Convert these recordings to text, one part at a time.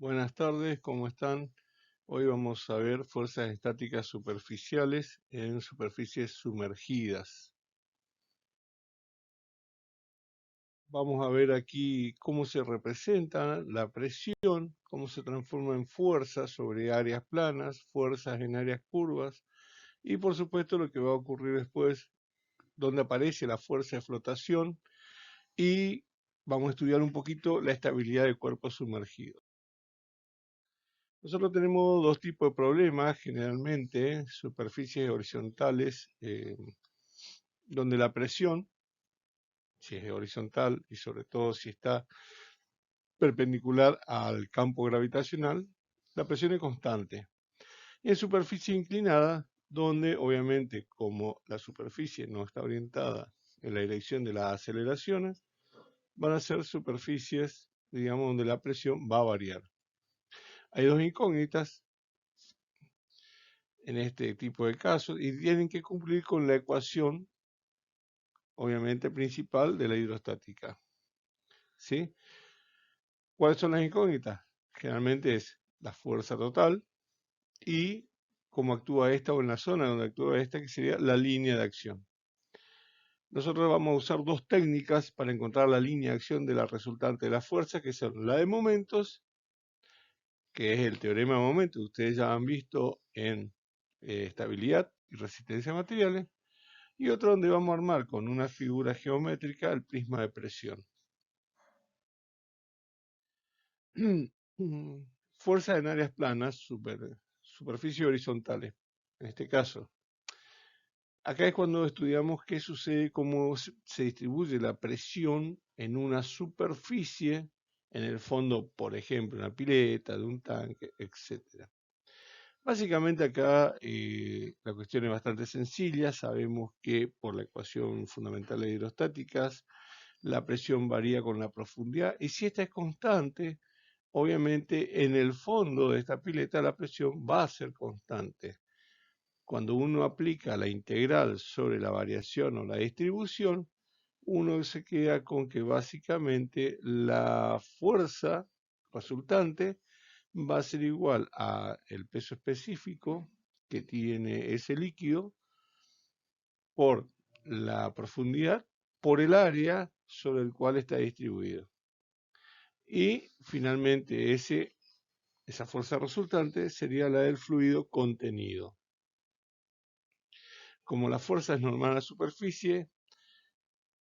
Buenas tardes, ¿cómo están? Hoy vamos a ver fuerzas estáticas superficiales en superficies sumergidas. Vamos a ver aquí cómo se representa la presión, cómo se transforma en fuerza sobre áreas planas, fuerzas en áreas curvas y por supuesto lo que va a ocurrir después, donde aparece la fuerza de flotación y vamos a estudiar un poquito la estabilidad del cuerpo sumergido. Nosotros tenemos dos tipos de problemas, generalmente, superficies horizontales, donde la presión, si es horizontal y sobre todo si está perpendicular al campo gravitacional, la presión es constante. Y en superficie inclinada, donde obviamente como la superficie no está orientada en la dirección de las aceleraciones, van a ser superficies, digamos, donde la presión va a variar. Hay dos incógnitas en este tipo de casos y tienen que cumplir con la ecuación, obviamente, principal de la hidrostática. ¿Sí? ¿Cuáles son las incógnitas? Generalmente es la fuerza total y cómo actúa esta o en la zona donde actúa esta, que sería la línea de acción. Nosotros vamos a usar dos técnicas para encontrar la línea de acción de la resultante de la fuerza, que son la de momentos, que es el teorema de momentos, que ustedes ya han visto en estabilidad y resistencia a materiales, y otro donde vamos a armar con una figura geométrica el prisma de presión. Fuerza en áreas planas, superficies horizontales, en este caso. Acá es cuando estudiamos qué sucede, cómo se distribuye la presión en una superficie, en el fondo, por ejemplo, una pileta, de un tanque, etc. Básicamente acá la cuestión es bastante sencilla. Sabemos que por la ecuación fundamental de hidrostáticas, la presión varía con la profundidad y si esta es constante, obviamente en el fondo de esta pileta la presión va a ser constante. Cuando uno aplica la integral sobre la variación o la distribución, uno se queda con que básicamente la fuerza resultante va a ser igual a el peso específico que tiene ese líquido por la profundidad por el área sobre el cual está distribuido. Y finalmente esa fuerza resultante sería la del fluido contenido. Como la fuerza es normal a la superficie,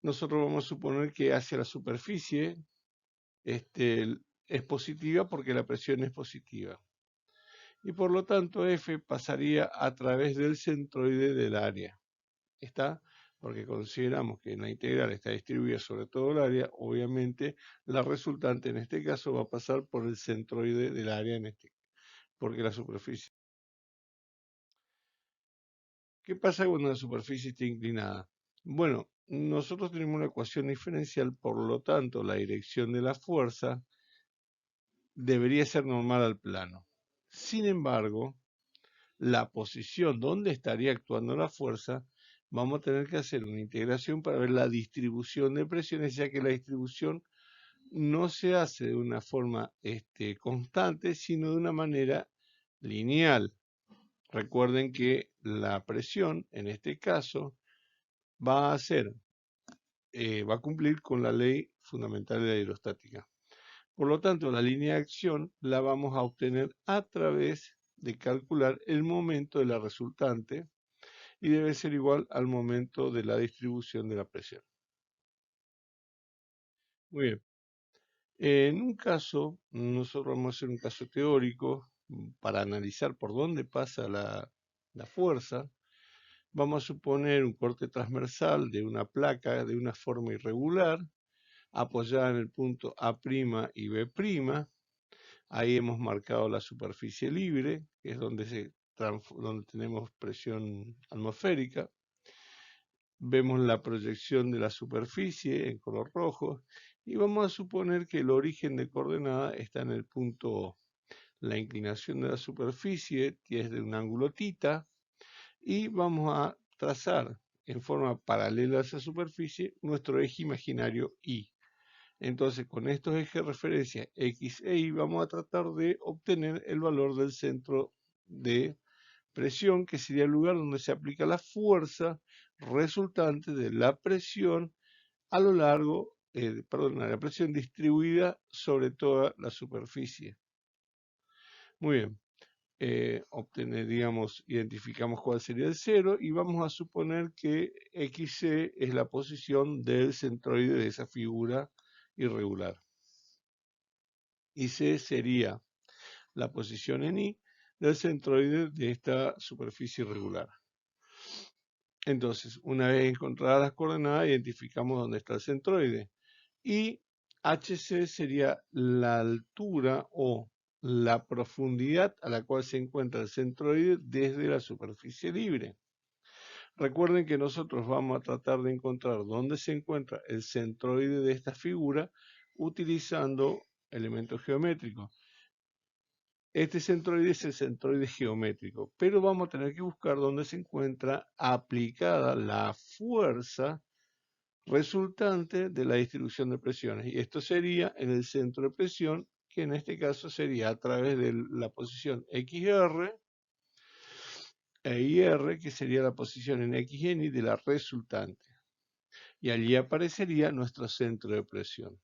nosotros vamos a suponer que hacia la superficie es positiva porque la presión es positiva. Y por lo tanto F pasaría a través del centroide del área. ¿Está? Porque consideramos que la integral está distribuida sobre todo el área, obviamente la resultante en este caso va a pasar por el centroide del área, porque la superficie. ¿Qué pasa cuando la superficie está inclinada? Bueno, nosotros tenemos una ecuación diferencial, por lo tanto la dirección de la fuerza debería ser normal al plano. Sin embargo, la posición donde estaría actuando la fuerza, vamos a tener que hacer una integración para ver la distribución de presiones, ya que la distribución no se hace de una forma constante, sino de una manera lineal. Recuerden que la presión, en este caso, va a ser, va a cumplir con la ley fundamental de la hidrostática. Por lo tanto, la línea de acción la vamos a obtener a través de calcular el momento de la resultante y debe ser igual al momento de la distribución de la presión. Muy bien. En un caso, nosotros vamos a hacer un caso teórico para analizar por dónde pasa la fuerza. Vamos a suponer un corte transversal de una placa de una forma irregular, apoyada en el punto A' y B'. Ahí hemos marcado la superficie libre, que es donde tenemos presión atmosférica. Vemos la proyección de la superficie en color rojo y vamos a suponer que el origen de coordenada está en el punto O. La inclinación de la superficie es de un ángulo θ y vamos a trazar en forma paralela a esa superficie nuestro eje imaginario I. Entonces, con estos ejes de referencia X e Y, vamos a tratar de obtener el valor del centro de presión, que sería el lugar donde se aplica la fuerza resultante de la presión a lo largo, la presión distribuida sobre toda la superficie. Muy bien. Digamos, identificamos cuál sería el cero y vamos a suponer que XC es la posición del centroide de esa figura irregular. Y C sería la posición en Y del centroide de esta superficie irregular. Entonces, una vez encontradas las coordenadas, identificamos dónde está el centroide. Y HC sería la altura o la profundidad a la cual se encuentra el centroide desde la superficie libre. Recuerden que nosotros vamos a tratar de encontrar dónde se encuentra el centroide de esta figura utilizando elementos geométricos. Este centroide es el centroide geométrico, pero vamos a tener que buscar dónde se encuentra aplicada la fuerza resultante de la distribución de presiones. Y esto sería en el centro de presión, que en este caso sería a través de la posición XR e IR, que sería la posición en X y en Y de la resultante. Y allí aparecería nuestro centro de presión.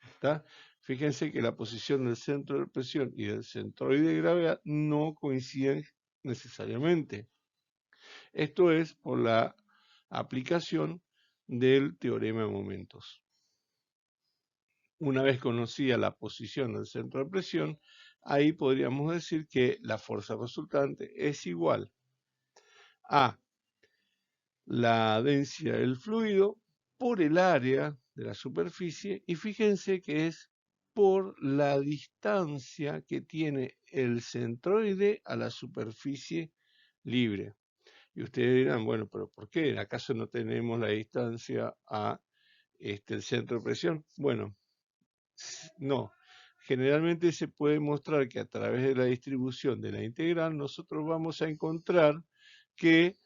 ¿Está? Fíjense que la posición del centro de presión y del centroide de gravedad no coinciden necesariamente. Esto es por la aplicación del teorema de momentos. Una vez conocida la posición del centro de presión, ahí podríamos decir que la fuerza resultante es igual a la densidad del fluido por el área de la superficie, y fíjense que es por la distancia que tiene el centroide a la superficie libre. Y ustedes dirán, bueno, pero ¿por qué? ¿Acaso no tenemos la distancia a el centro de presión? Bueno, no. Generalmente se puede mostrar que a través de la distribución de la integral nosotros vamos a encontrar que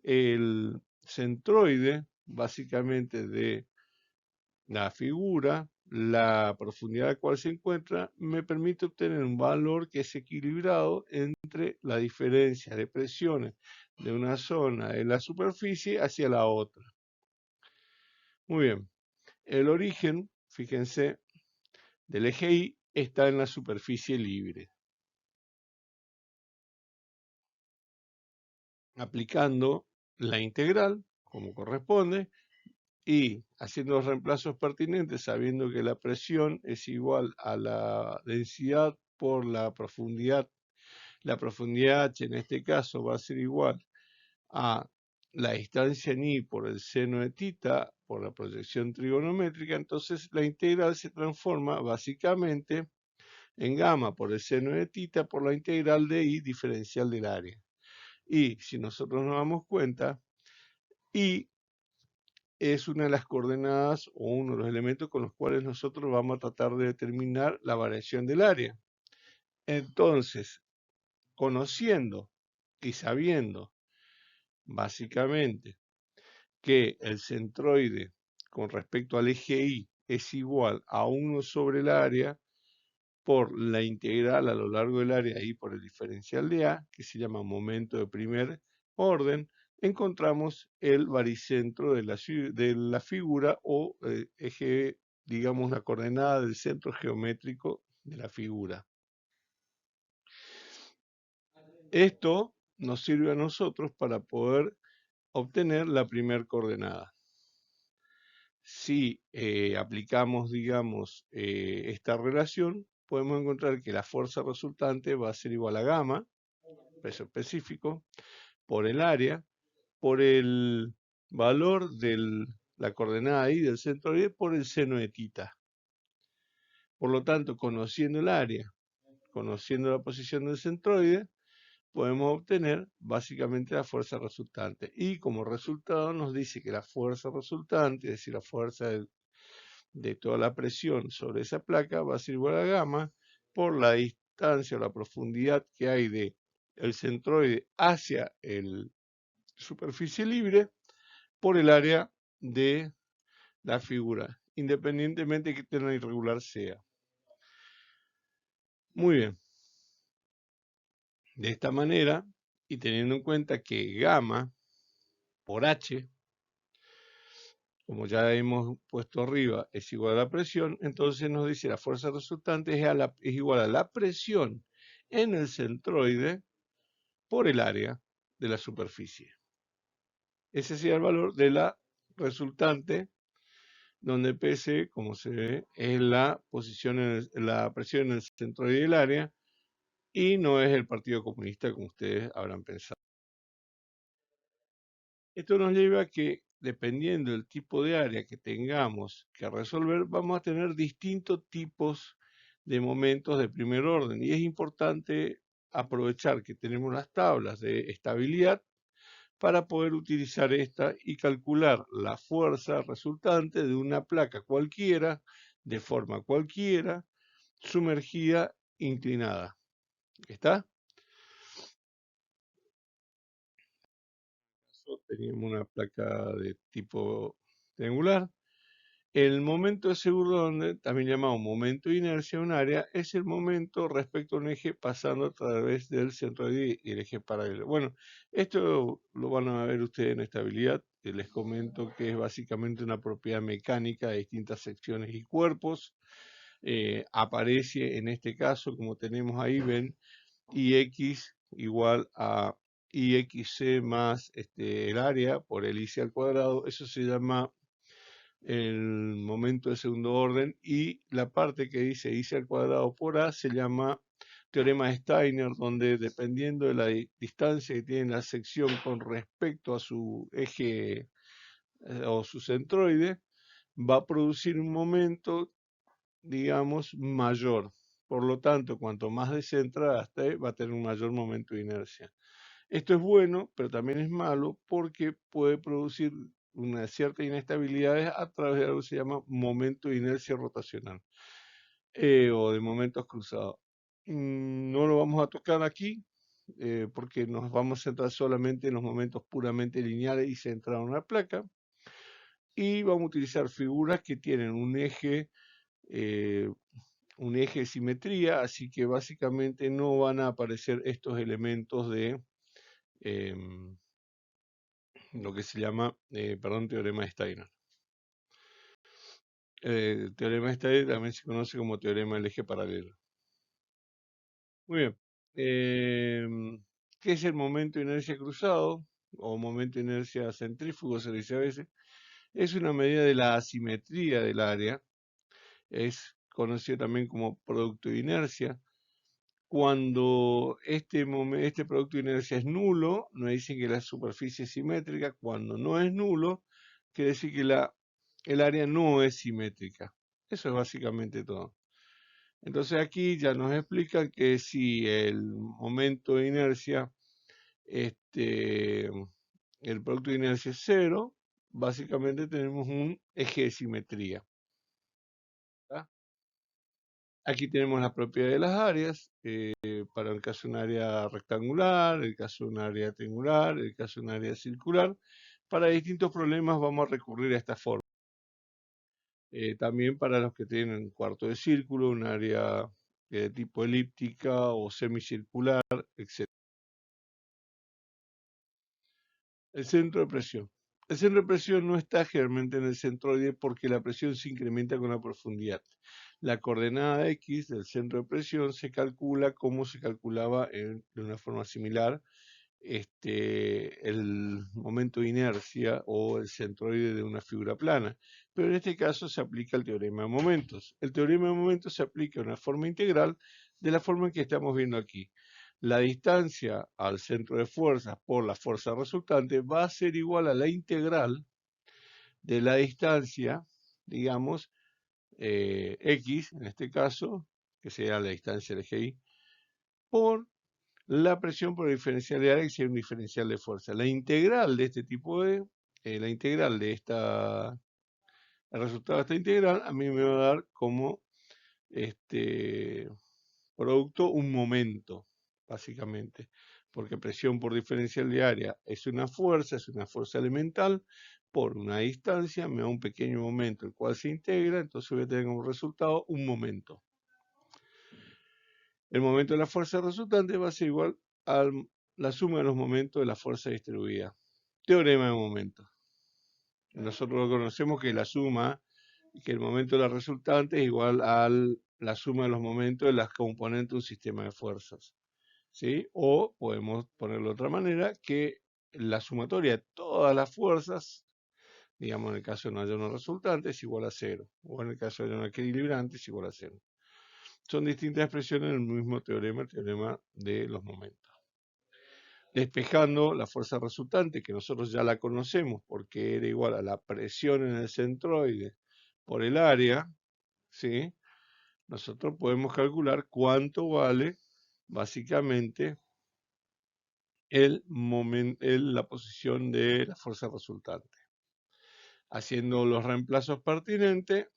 el centroide, básicamente de la figura, la profundidad a la cual se encuentra, me permite obtener un valor que es equilibrado entre la diferencia de presiones de una zona de la superficie hacia la otra. Muy bien. El origen, fíjense, del eje Y está en la superficie libre. Aplicando la integral, como corresponde, y haciendo los reemplazos pertinentes, sabiendo que la presión es igual a la densidad por la profundidad. La profundidad H en este caso va a ser igual a la distancia en Y por el seno de θ por la proyección trigonométrica. Entonces la integral se transforma básicamente en gamma por el seno de θ por la integral de Y diferencial del área. Y si nosotros nos damos cuenta, Y es una de las coordenadas o uno de los elementos con los cuales nosotros vamos a tratar de determinar la variación del área. Entonces, conociendo y sabiendo básicamente que el centroide con respecto al eje Y es igual a 1 sobre el área por la integral a lo largo del área y por el diferencial de A, que se llama momento de primer orden, encontramos el baricentro de la figura o eje, digamos, la coordenada del centro geométrico de la figura. Esto nos sirve a nosotros para poder obtener la primera coordenada. Si aplicamos, digamos, esta relación, podemos encontrar que la fuerza resultante va a ser igual a gamma, peso específico, por el área, por el valor de la coordenada Y del centroide, por el seno de θ. Por lo tanto, conociendo el área, conociendo la posición del centroide, podemos obtener básicamente la fuerza resultante. Y como resultado nos dice que la fuerza resultante, es decir, la fuerza de toda la presión sobre esa placa, va a ser igual a gamma por la distancia o la profundidad que hay de el centroide hacia la superficie libre por el área de la figura. independientemente de que tan irregular sea. Muy bien. De esta manera, y teniendo en cuenta que gamma por H, como ya hemos puesto arriba, es igual a la presión, entonces nos dice la fuerza resultante es igual a la presión en el centroide por el área de la superficie. Ese sería el valor de la resultante, donde PC, como se ve, es la posición la presión en el centroide del área y no es el Partido Comunista como ustedes habrán pensado. Esto nos lleva a que, dependiendo del tipo de área que tengamos que resolver, vamos a tener distintos tipos de momentos de primer orden. Y es importante aprovechar que tenemos las tablas de estabilidad para poder utilizar esta y calcular la fuerza resultante de una placa cualquiera, de forma cualquiera, sumergida, inclinada. ¿Está? Teníamos una placa de tipo triangular. El momento de seguro, también llamado momento de inercia de un área, es el momento respecto a un eje pasando a través del centroide y el eje paralelo. Bueno, esto lo van a ver ustedes en estabilidad. Les comento que es básicamente una propiedad mecánica de distintas secciones y cuerpos. Aparece en este caso, como tenemos ahí, ven, IX igual a IXC más el área por el IC al cuadrado. Eso se llama el momento de segundo orden, y la parte que dice IC al cuadrado por A se llama teorema de Steiner, donde dependiendo de la distancia que tiene la sección con respecto a su eje o su centroide, va a producir un momento, digamos, mayor. Por lo tanto, cuanto más descentrada esté, va a tener un mayor momento de inercia. Esto es bueno, pero también es malo porque puede producir una cierta inestabilidad a través de algo que se llama momento de inercia rotacional o de momentos cruzados. No lo vamos a tocar aquí porque nos vamos a centrar solamente en los momentos puramente lineales y centrados en una placa. Y vamos a utilizar figuras que tienen un eje de simetría, así que básicamente no van a aparecer estos elementos de lo que se llama, teorema de Steiner. El teorema de Steiner también se conoce como teorema del eje paralelo. Muy bien. ¿Qué es el momento de inercia cruzado o momento de inercia centrífugo, se dice a veces? Es una medida de la asimetría del área. Es conocido también como producto de inercia. Cuando este producto de inercia es nulo, nos dicen que la superficie es simétrica. Cuando no es nulo, quiere decir que el área no es simétrica. Eso es básicamente todo. Entonces aquí ya nos explican que si el momento de inercia, el producto de inercia es cero, básicamente tenemos un eje de simetría. ¿Tá? Aquí tenemos la propiedad de las áreas, para el caso de un área rectangular, el caso de un área triangular, el caso de un área circular. Para distintos problemas vamos a recurrir a esta forma. También para los que tienen un cuarto de círculo, un área de tipo elíptica o semicircular, etc. El centro de presión. El centro de presión no está generalmente en el centroide porque la presión se incrementa con la profundidad. La coordenada X del centro de presión se calcula como se calculaba de una forma similar el momento de inercia o el centroide de una figura plana. Pero en este caso se aplica el teorema de momentos. El teorema de momentos se aplica de una forma integral de la forma en que estamos viendo aquí. La distancia al centro de fuerzas por la fuerza resultante va a ser igual a la integral de la distancia, digamos, X, en este caso, que sería la distancia de GI, por la presión por el diferencial de área, que sería un diferencial de fuerza. La integral de este tipo de, la integral de el resultado de esta integral, a mí me va a dar como producto un momento, básicamente, porque presión por diferencial de área es una fuerza elemental, por una distancia me da un pequeño momento, el cual se integra, entonces voy a tener como resultado un momento. El momento de la fuerza resultante va a ser igual a la suma de los momentos de la fuerza distribuida. Teorema de momento. Nosotros conocemos que la suma, que el momento de la resultante es igual a la suma de los momentos de las componentes de un sistema de fuerzas. ¿Sí? O podemos ponerlo de otra manera, que la sumatoria de todas las fuerzas, digamos en el caso de un ayuno resultante, es igual a 0. O en el caso de un ayuno equilibrante es igual a 0. Son distintas expresiones del mismo teorema, el teorema de los momentos. Despejando la fuerza resultante, que nosotros ya la conocemos porque era igual a la presión en el centroide por el área, ¿sí? Nosotros podemos calcular cuánto vale básicamente la posición de la fuerza resultante. Haciendo los reemplazos pertinentes,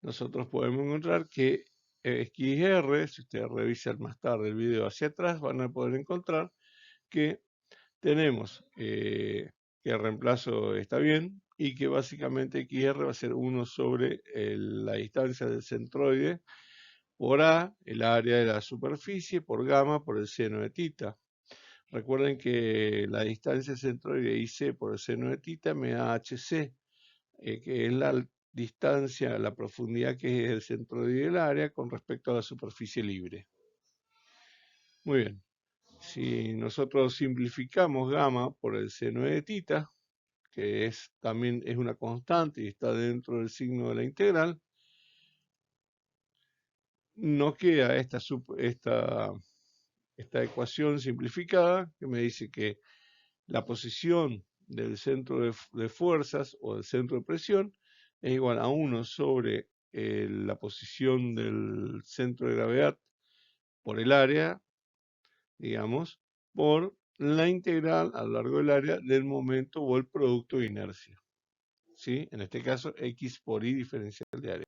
nosotros podemos encontrar que XR, si ustedes revisan más tarde el video hacia atrás, van a poder encontrar que tenemos que el reemplazo está bien y que básicamente XR va a ser 1 sobre la distancia del centroide por A, el área de la superficie, por gamma, por el seno de tita. Recuerden que la distancia centroide IC por el seno de tita me da HC, que es la distancia, la profundidad que es el centroide del área con respecto a la superficie libre. Muy bien. Si nosotros simplificamos gamma por el seno de tita, que también es una constante y está dentro del signo de la integral, nos queda esta ecuación simplificada que me dice que la posición del centro de fuerzas o del centro de presión es igual a 1 sobre la posición del centro de gravedad por el área, digamos, por la integral a lo largo del área del momento o el producto de inercia. ¿Sí? En este caso, X por Y diferencial de área.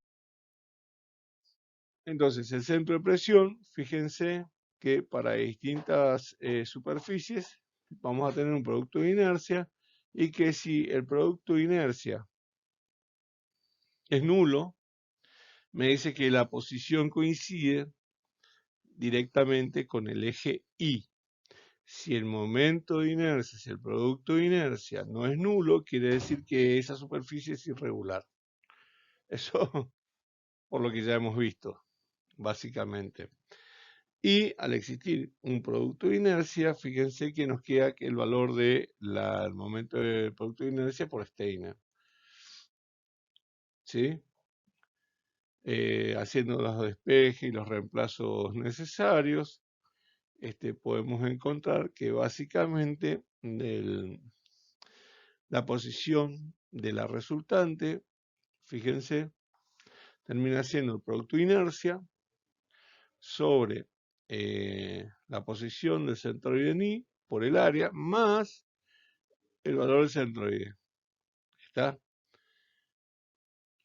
Entonces, el centro de presión, fíjense que para distintas superficies vamos a tener un producto de inercia y que si el producto de inercia es nulo, me dice que la posición coincide directamente con el eje Y. Si el momento de inercia, si el producto de inercia no es nulo, quiere decir que esa superficie es irregular. Eso por lo que ya hemos visto, básicamente. Y al existir un producto de inercia, fíjense que nos queda el valor del momento del producto de inercia por Steiner. ¿Sí? Haciendo los despejes y los reemplazos necesarios, podemos encontrar que básicamente la posición de la resultante, fíjense, termina siendo el producto de inercia sobre la posición del centroide en I por el área más el valor del centroide. ¿Está?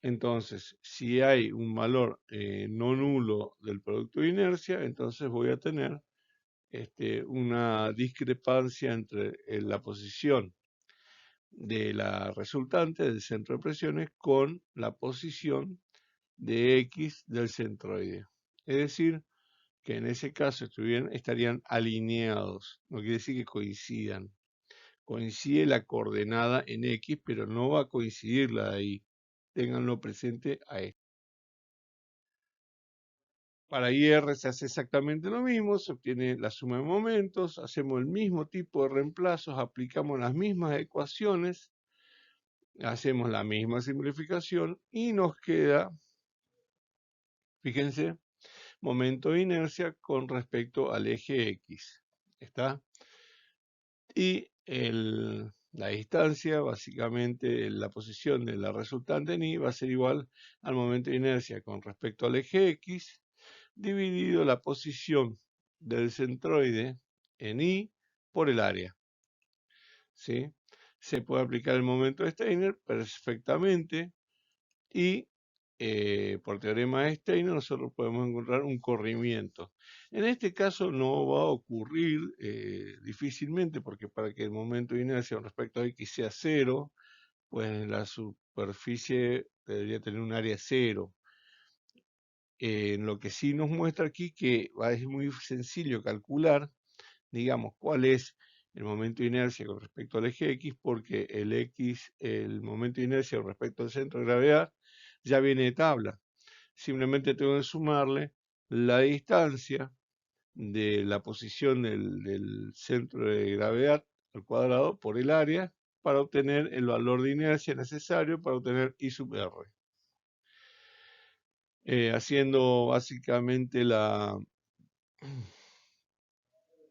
Entonces, si hay un valor no nulo del producto de inercia, entonces voy a tener una discrepancia entre la posición de la resultante del centro de presiones con la posición de X del centroide. Es decir, que en ese caso estarían alineados, no quiere decir que coincidan. Coincide la coordenada en X, pero no va a coincidir la de Y. Ténganlo presente a esto. Para IR se hace exactamente lo mismo, se obtiene la suma de momentos, hacemos el mismo tipo de reemplazos, aplicamos las mismas ecuaciones, hacemos la misma simplificación y nos queda, fíjense, momento de inercia con respecto al eje X. ¿Está? Y la distancia, básicamente la posición de la resultante en Y va a ser igual al momento de inercia con respecto al eje X, dividido la posición del centroide en Y por el área. ¿Sí? Se puede aplicar el momento de Steiner perfectamente y por teorema de Steiner nosotros podemos encontrar un corrimiento. En este caso no va a ocurrir difícilmente porque para que el momento de inercia con respecto a X sea 0, pues la superficie debería tener un área cero. En lo que sí nos muestra aquí que es muy sencillo calcular, digamos, cuál es el momento de inercia con respecto al eje X, porque el momento de inercia con respecto al centro de gravedad, ya viene de tabla. Simplemente tengo que sumarle la distancia de la posición del centro de gravedad al cuadrado por el área para obtener el valor de inercia necesario para obtener I sub R. Haciendo básicamente la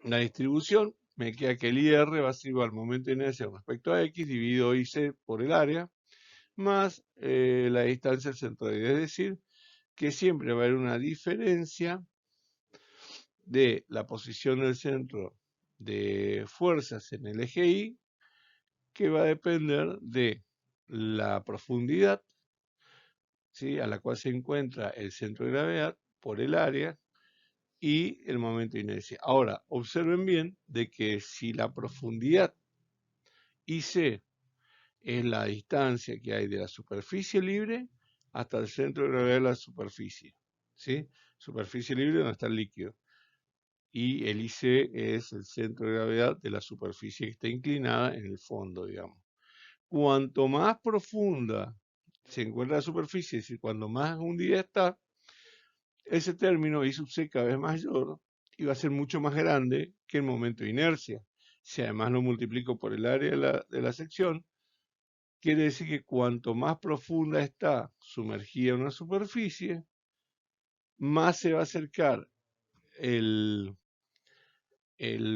distribución, me queda que el IR va a ser igual al momento de inercia respecto a X dividido IC por el área, más la distancia centroide. Es decir, que siempre va a haber una diferencia de la posición del centro de fuerzas en el eje Y, que va a depender de la profundidad, ¿sí?, a la cual se encuentra el centro de gravedad por el área y el momento de inercia. Ahora, observen bien de que si la profundidad IC es la distancia que hay de la superficie libre hasta el centro de gravedad de la superficie, ¿sí? Superficie libre donde está el líquido. Y el IC es el centro de gravedad de la superficie que está inclinada en el fondo, digamos. Cuanto más profunda se encuentra la superficie, es decir, cuando más hundida está, ese término I sub C cada vez mayor y va a ser mucho más grande que el momento de inercia. Si además lo multiplico por el área de la sección, quiere decir que cuanto más profunda está sumergida una superficie, más se va a acercar el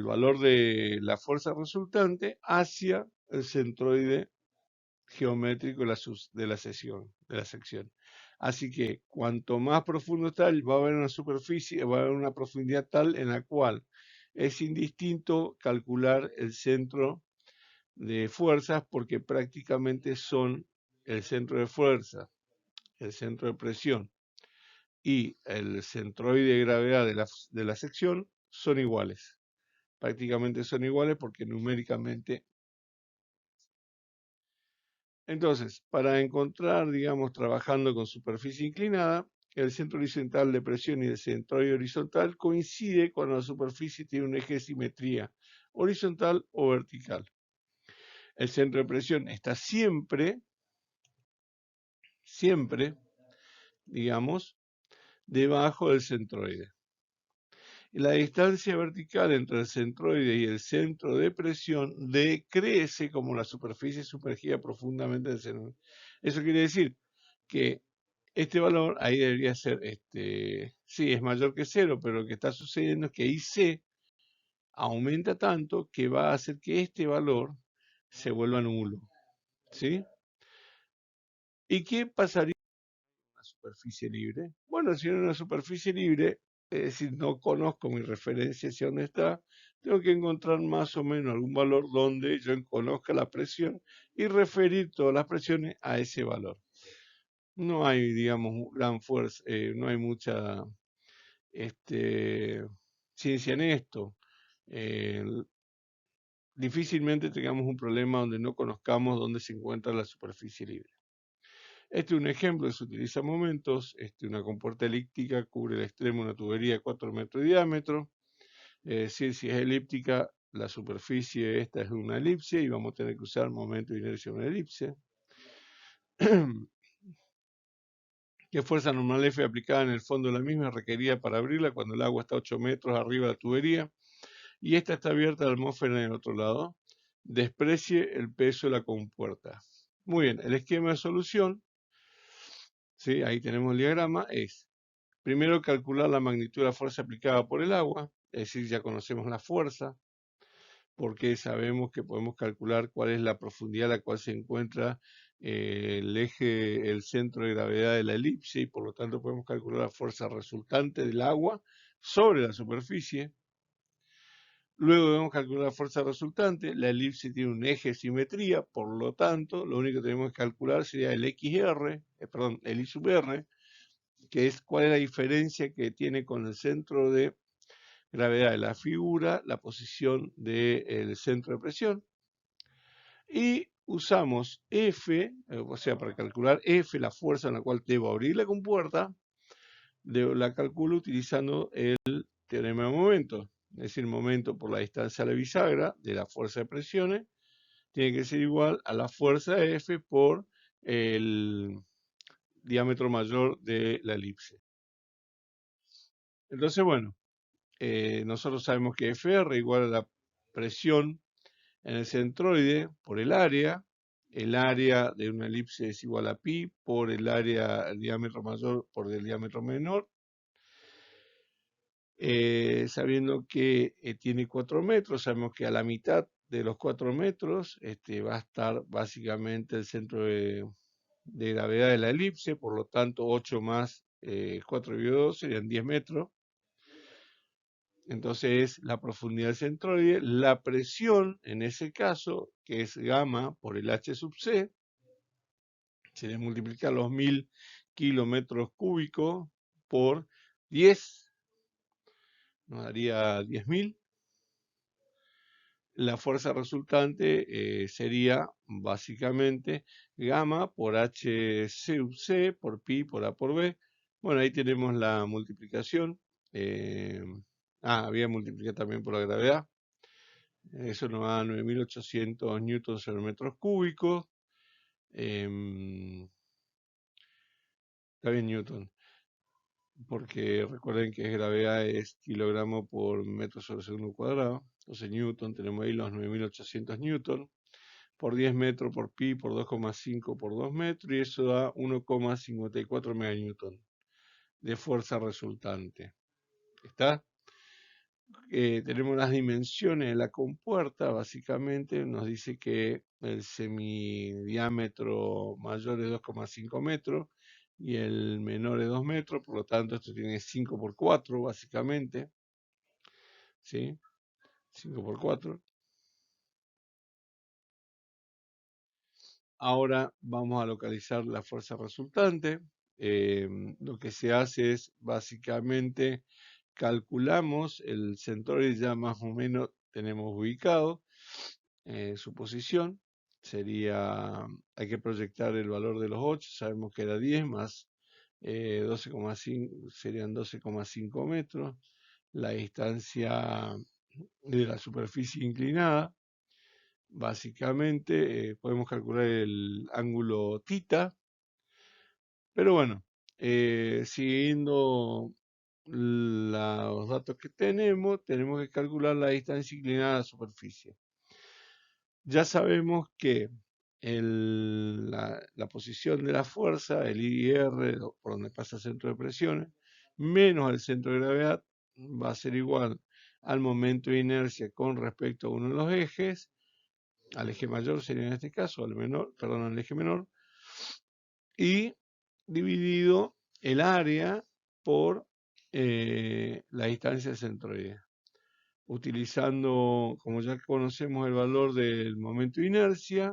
valor de la fuerza resultante hacia el centroide geométrico de la sección. Así que cuanto más profundo está, va a haber una superficie, va a haber una profundidad tal en la cual es indistinto calcular el centro de fuerzas porque prácticamente son el centro de fuerza, el centro de presión y el centroide de gravedad de la sección son iguales. Prácticamente son iguales porque numéricamente. Entonces, para encontrar, digamos, trabajando con superficie inclinada, el centro horizontal de presión y el centroide horizontal coincide cuando la superficie tiene un eje de simetría horizontal o vertical. El centro de presión está siempre, digamos, debajo del centroide. La distancia vertical entre el centroide y el centro de presión decrece como la superficie sumergida profundamente en el centro. Eso quiere decir que este valor ahí debería ser, sí, es mayor que 0, pero lo que está sucediendo es que IC aumenta tanto que va a hacer que este valor se vuelva nulo, ¿sí? ¿Y qué pasaría con una superficie libre? Bueno, si en una superficie libre, es decir, no conozco mi referencia hacia dónde está, tengo que encontrar más o menos algún valor donde yo conozca la presión y referir todas las presiones a ese valor. No hay, digamos, gran fuerza, no hay mucha ciencia en esto. Difícilmente tengamos un problema donde no conozcamos dónde se encuentra la superficie libre. Este es un ejemplo que se utiliza a momentos. Una compuerta elíptica cubre el extremo de una tubería de 4 metros de diámetro. Si es elíptica, la superficie esta es una elipse y vamos a tener que usar momento de inercia de una elipse. ¿Qué fuerza normal F aplicada en el fondo de la misma es requerida para abrirla cuando el agua está 8 metros arriba de la tubería y esta está abierta a la atmósfera en el otro lado? Desprecie el peso de la compuerta. Muy bien, el esquema de solución, ¿sí?, ahí tenemos el diagrama, es primero calcular la magnitud de la fuerza aplicada por el agua, es decir, ya conocemos la fuerza, porque sabemos que podemos calcular cuál es la profundidad a la cual se encuentra el centro de gravedad de la elipse y por lo tanto podemos calcular la fuerza resultante del agua sobre la superficie. Luego debemos calcular la fuerza resultante. La elipse tiene un eje de simetría, por lo tanto, lo único que tenemos que calcular sería el XR, el I sub R, que es cuál es la diferencia que tiene con el centro de gravedad de la figura, la posición del centro de presión. Y usamos F, o sea, para calcular F, la fuerza en la cual debo abrir la compuerta, la calculo utilizando el teorema de momento. Es decir, momento por la distancia a la bisagra de la fuerza de presiones tiene que ser igual a la fuerza F por el diámetro mayor de la elipse. Entonces, bueno, nosotros sabemos que Fr igual a la presión en el centroide por el área de una elipse es igual a pi por el área, el diámetro mayor por el diámetro menor, sabiendo que tiene 4 metros, sabemos que a la mitad de los 4 metros va a estar básicamente el centro de gravedad de la elipse, por lo tanto 8 más 4 dividido 2 serían 10 metros. Entonces es la profundidad del centroide, la presión en ese caso, que es gamma por el H sub C, sería multiplicar los 1000 kilómetros cúbicos por 10, nos daría 10.000. La fuerza resultante sería básicamente gamma por H sub C por pi por A por B. Bueno, ahí tenemos la multiplicación. Había multiplicado también por la gravedad. Eso nos da 9.800 newtons sobre metros cúbicos. Está bien newton, porque recuerden que gravedad es kilogramo por metro sobre segundo cuadrado. Entonces newton, tenemos ahí los 9.800 newton por 10 metros por pi por 2,5 por 2 metros, y eso da 1,54 meganewton de fuerza resultante. ¿Está? Tenemos las dimensiones de la compuerta, básicamente nos dice que el semidiámetro mayor es 2,5 metros y el menor es 2 metros, por lo tanto esto tiene 5 por 4 básicamente, ¿sí? 5 por 4. Ahora vamos a localizar la fuerza resultante. Lo que se hace es básicamente calculamos el centroide, ya más o menos tenemos ubicado su posición. Hay que proyectar el valor de los 8, sabemos que era 10 más 12,5, serían 12,5 metros. La distancia de la superficie inclinada, básicamente podemos calcular el ángulo θ, pero bueno, siguiendo los datos que tenemos que calcular la distancia inclinada a la superficie. Ya sabemos que la posición de la fuerza, el IR, por donde pasa el centro de presiones, menos el centro de gravedad, va a ser igual al momento de inercia con respecto a uno de los ejes, al eje mayor sería en este caso, al eje menor, y dividido el área por la distancia centroide. Utilizando, como ya conocemos el valor del momento de inercia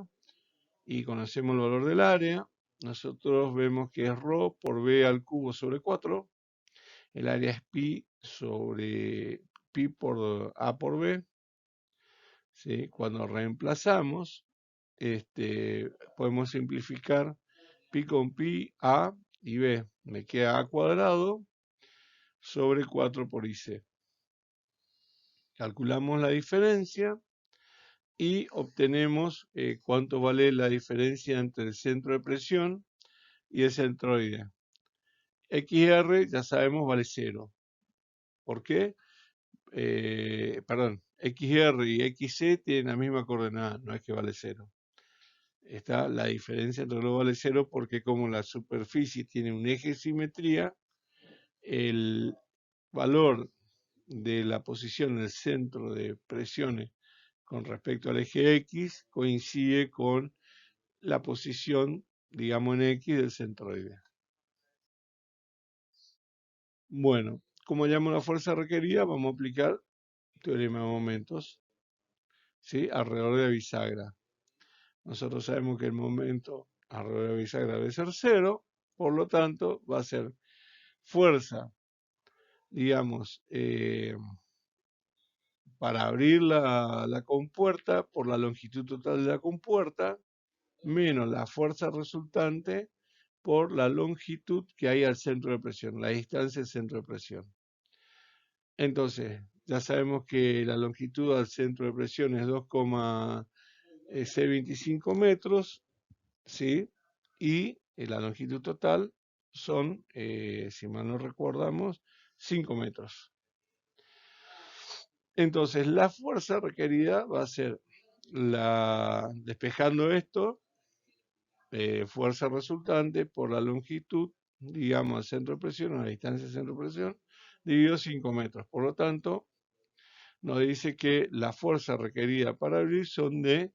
y conocemos el valor del área, nosotros vemos que es ρ por b al cubo sobre 4. El área es pi sobre pi por a por b. ¿Sí? Cuando reemplazamos, podemos simplificar pi con pi, a y b. Me queda a cuadrado sobre 4 por ic. Calculamos la diferencia y obtenemos cuánto vale la diferencia entre el centro de presión y el centroide. XR ya sabemos vale 0. ¿Por qué? XR y XC tienen la misma coordenada, no es que vale 0. Está la diferencia entre los vale 0 porque como la superficie tiene un eje de simetría, el valor de la posición del centro de presiones con respecto al eje X coincide con la posición, digamos en X, del centroide. Bueno, como hallamos la fuerza requerida, vamos a aplicar teorema de momentos, ¿sí? Alrededor de la bisagra. Nosotros sabemos que el momento alrededor de la bisagra debe ser 0, por lo tanto va a ser fuerza, digamos, para abrir la compuerta por la longitud total de la compuerta, menos la fuerza resultante por la longitud que hay al centro de presión, la distancia del centro de presión. Entonces, ya sabemos que la longitud al centro de presión es 2,625 metros, ¿sí? Y la longitud total son, si mal no recordamos, 5 metros. Entonces, la fuerza requerida va a ser despejando esto, fuerza resultante por la longitud, digamos, al centro de presión, o la distancia del centro de presión, dividido 5 metros. Por lo tanto, nos dice que la fuerza requerida para abrir son de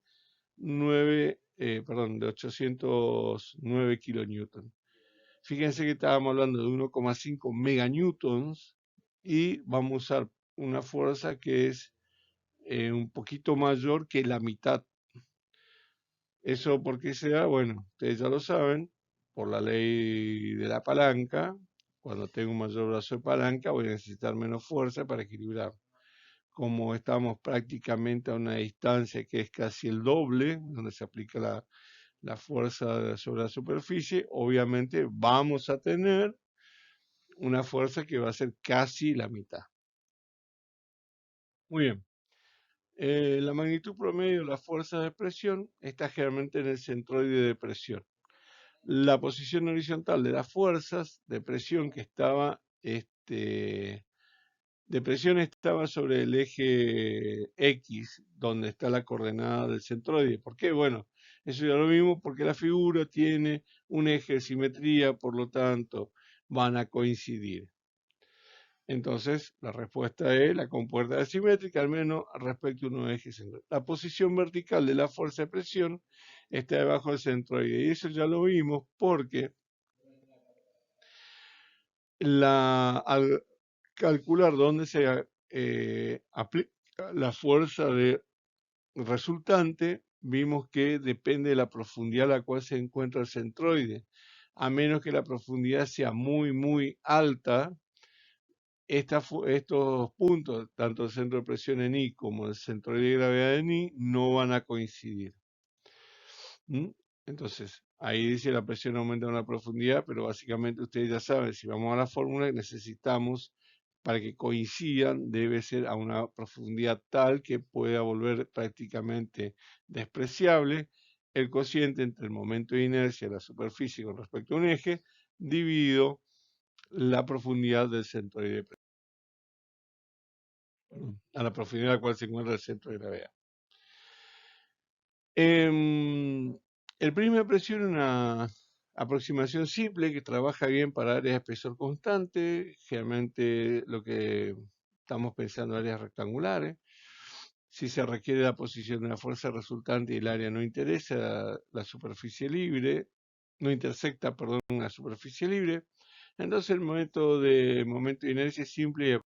809 kilonewton. Fíjense que estábamos hablando de 1,5 meganewtons y vamos a usar una fuerza que es un poquito mayor que la mitad. ¿Eso por qué se da? Bueno, ustedes ya lo saben, por la ley de la palanca. Cuando tengo un mayor brazo de palanca voy a necesitar menos fuerza para equilibrar. Como estamos prácticamente a una distancia que es casi el doble, donde se aplica la fuerza sobre la superficie, obviamente vamos a tener una fuerza que va a ser casi la mitad. Muy bien. La magnitud promedio de las fuerzas de presión está generalmente en el centroide de presión. La posición horizontal de las fuerzas de presión que estaba de presión estaba sobre el eje X, donde está la coordenada del centroide. ¿Por qué? Bueno, eso ya lo vimos porque la figura tiene un eje de simetría, por lo tanto, van a coincidir. Entonces, la respuesta es la compuerta asimétrica, al menos respecto a unos ejes centroides. La posición vertical de la fuerza de presión está debajo del centroide. Y eso ya lo vimos porque al calcular dónde se aplica la fuerza de resultante, vimos que depende de la profundidad a la cual se encuentra el centroide. A menos que la profundidad sea muy, muy alta, estos puntos, tanto el centro de presión en I como el centroide de gravedad en I, no van a coincidir. ¿Mm? Entonces, ahí dice la presión aumenta en la profundidad, pero básicamente ustedes ya saben, si vamos a la fórmula, necesitamos, para que coincidan, debe ser a una profundidad tal que pueda volver prácticamente despreciable el cociente entre el momento de inercia de la superficie con respecto a un eje, dividido la profundidad del centro de presión, a la profundidad a la cual se encuentra el centro de gravedad. El prisma de presión es una aproximación simple que trabaja bien para áreas de espesor constante, generalmente lo que estamos pensando áreas rectangulares. Si se requiere la posición de la fuerza resultante y el área no interesa la superficie libre, no intersecta, perdón, la superficie libre, entonces el momento de inercia es simple y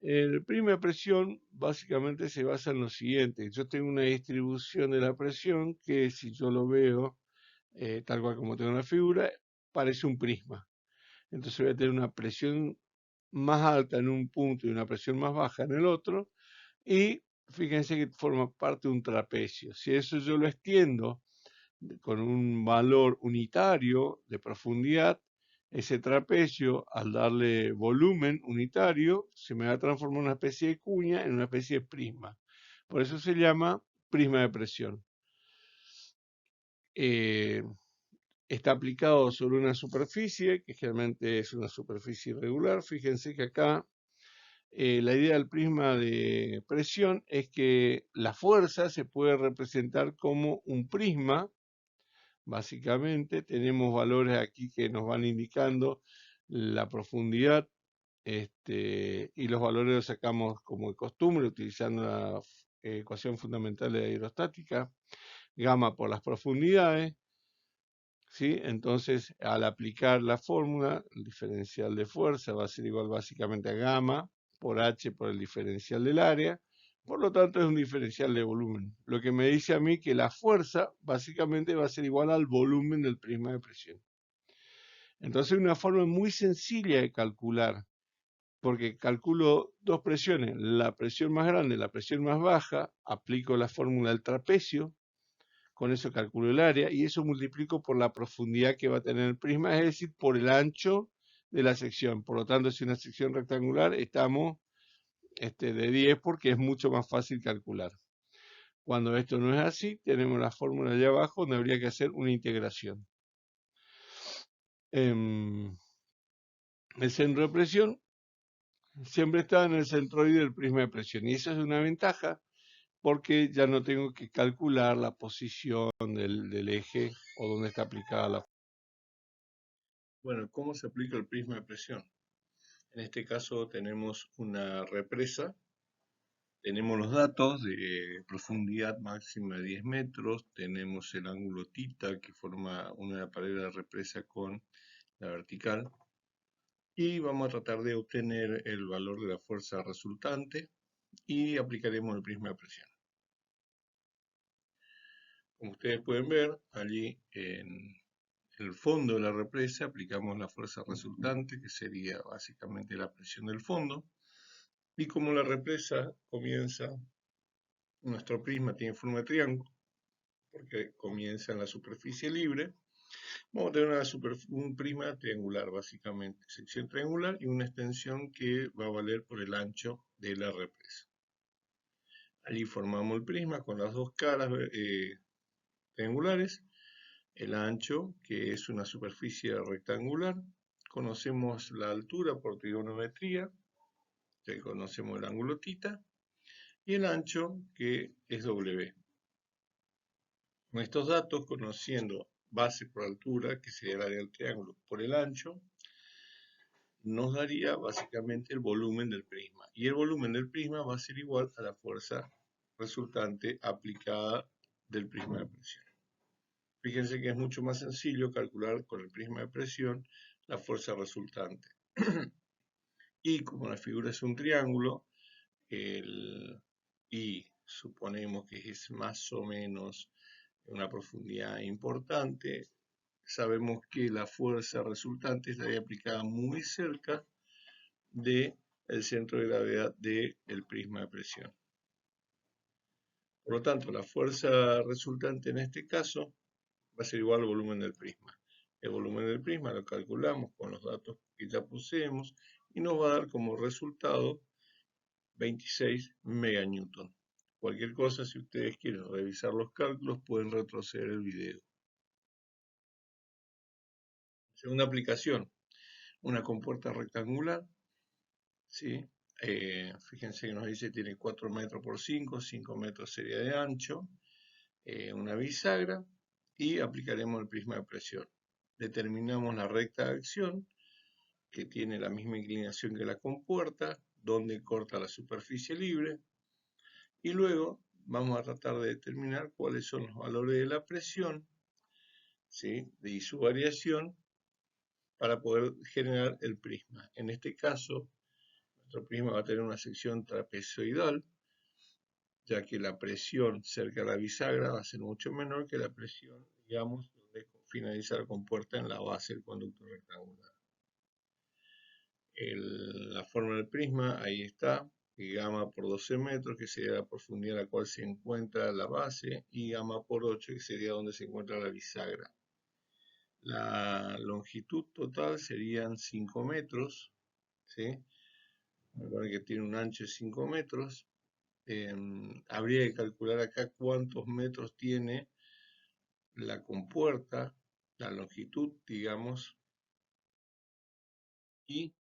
el prisma de presión básicamente se basa en lo siguiente. Yo tengo una distribución de la presión que si yo lo veo tal cual como tengo en la figura, parece un prisma. Entonces voy a tener una presión más alta en un punto y una presión más baja en el otro. Y fíjense que forma parte de un trapecio. Si eso yo lo extiendo con un valor unitario de profundidad, ese trapecio, al darle volumen unitario, se me va a transformar en una especie de cuña en una especie de prisma. Por eso se llama prisma de presión. Está aplicado sobre una superficie, que generalmente es una superficie irregular. Fíjense que acá la idea del prisma de presión es que la fuerza se puede representar como un prisma. Básicamente tenemos valores aquí que nos van indicando la profundidad y los valores los sacamos como de costumbre utilizando la ecuación fundamental de aerostática, gamma por las profundidades, ¿sí? Entonces al aplicar la fórmula, el diferencial de fuerza va a ser igual básicamente a gamma por h por el diferencial del área. Por lo tanto, es un diferencial de volumen. Lo que me dice a mí que la fuerza básicamente va a ser igual al volumen del prisma de presión. Entonces, una forma muy sencilla de calcular, porque calculo dos presiones, la presión más grande y la presión más baja, aplico la fórmula del trapecio, con eso calculo el área y eso multiplico por la profundidad que va a tener el prisma, es decir, por el ancho de la sección. Por lo tanto, si una sección rectangular, estamos de 10 porque es mucho más fácil calcular. Cuando esto no es así, tenemos la fórmula allá abajo donde habría que hacer una integración. El centro de presión siempre está en el centroide del prisma de presión y esa es una ventaja porque ya no tengo que calcular la posición del eje o dónde está aplicada la. Bueno, ¿cómo se aplica el prisma de presión? En este caso tenemos una represa, tenemos los datos de profundidad máxima de 10 metros, tenemos el ángulo θ que forma una pared de la represa con la vertical y vamos a tratar de obtener el valor de la fuerza resultante y aplicaremos el prisma de presión. Como ustedes pueden ver, allí en el fondo de la represa aplicamos la fuerza resultante, que sería básicamente la presión del fondo. Y como la represa comienza, nuestro prisma tiene forma de triángulo, porque comienza en la superficie libre, vamos a tener un prisma triangular, básicamente, sección triangular y una extensión que va a valer por el ancho de la represa. Allí formamos el prisma con las dos caras triangulares, el ancho, que es una superficie rectangular, conocemos la altura por trigonometría, que conocemos el ángulo θ, y el ancho, que es W. Con estos datos, conociendo base por altura, que sería el área del triángulo, por el ancho, nos daría básicamente el volumen del prisma. Y el volumen del prisma va a ser igual a la fuerza resultante aplicada del prisma de presión. Fíjense que es mucho más sencillo calcular con el prisma de presión la fuerza resultante. Y como la figura es un triángulo, y suponemos que es más o menos una profundidad importante, sabemos que la fuerza resultante estaría aplicada muy cerca del centro de gravedad del prisma de presión. Por lo tanto, la fuerza resultante en este caso va a ser igual al volumen del prisma. El volumen del prisma lo calculamos con los datos que ya poseemos y nos va a dar como resultado 26 meganewton. Cualquier cosa, si ustedes quieren revisar los cálculos, pueden retroceder el video. Segunda aplicación, una compuerta rectangular, ¿sí? Fíjense que nos dice que tiene 4 metros por 5 metros sería de ancho, una bisagra y aplicaremos el prisma de presión. Determinamos la recta de acción que tiene la misma inclinación que la compuerta, donde corta la superficie libre y luego vamos a tratar de determinar cuáles son los valores de la presión, ¿sí? Y su variación para poder generar el prisma. En este caso, nuestro prisma va a tener una sección trapezoidal, ya que la presión cerca de la bisagra va a ser mucho menor que la presión, digamos, donde finaliza la compuerta en la base del conducto rectangular. La forma del prisma, ahí está, gamma por 12 metros, que sería la profundidad a la cual se encuentra la base, y gamma por 8, que sería donde se encuentra la bisagra. La longitud total serían 5 metros, ¿sí? Recuerden que tiene un ancho de 5 metros. Habría que calcular acá cuántos metros tiene la compuerta, la longitud, digamos, y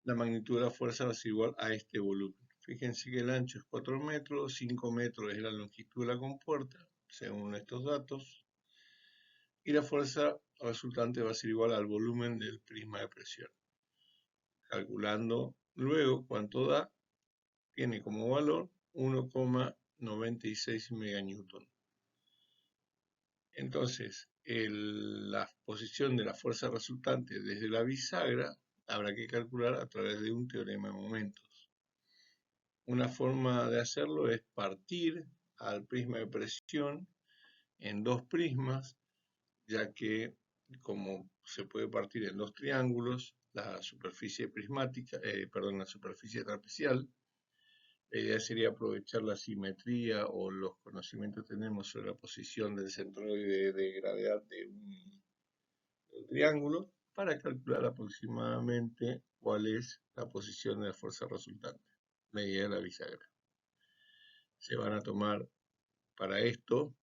la magnitud de la fuerza va a ser igual a este volumen. Fíjense que el ancho es 4 metros, 5 metros es la longitud de la compuerta, según estos datos, y la fuerza resultante va a ser igual al volumen del prisma de presión. Calculando luego cuánto da, tiene como valor 1,96 meganewton. Entonces, la posición de la fuerza resultante desde la bisagra habrá que calcular a través de un teorema de momentos. Una forma de hacerlo es partir al prisma de presión en dos prismas, ya que como se puede partir en dos triángulos, la superficie prismática, la superficie trapezial, La idea sería aprovechar la simetría o los conocimientos que tenemos sobre la posición del centroide de gravedad de un triángulo para calcular aproximadamente cuál es la posición de la fuerza resultante, medida de la bisagra. Se van a tomar para esto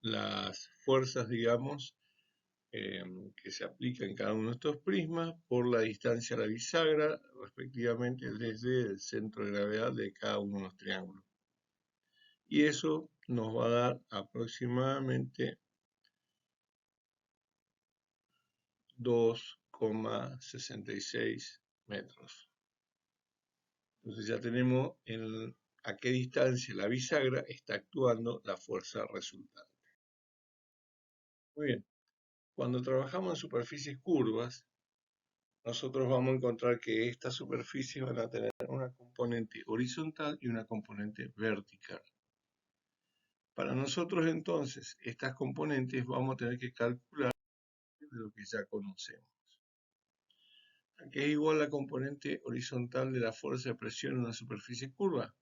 las fuerzas, digamos, que se aplican en cada uno de estos prismas por la distancia a la bisagra, respectivamente desde el centro de gravedad de cada uno de los triángulos. Y eso nos va a dar aproximadamente 2,66 metros. Entonces ya tenemos a qué distancia la bisagra está actuando la fuerza resultante. Muy bien, cuando trabajamos en superficies curvas, nosotros vamos a encontrar que estas superficies van a tener una componente horizontal y una componente vertical. Para nosotros entonces, estas componentes vamos a tener que calcular de lo que ya conocemos. ¿A qué es igual la componente horizontal de la fuerza de presión en una superficie curva?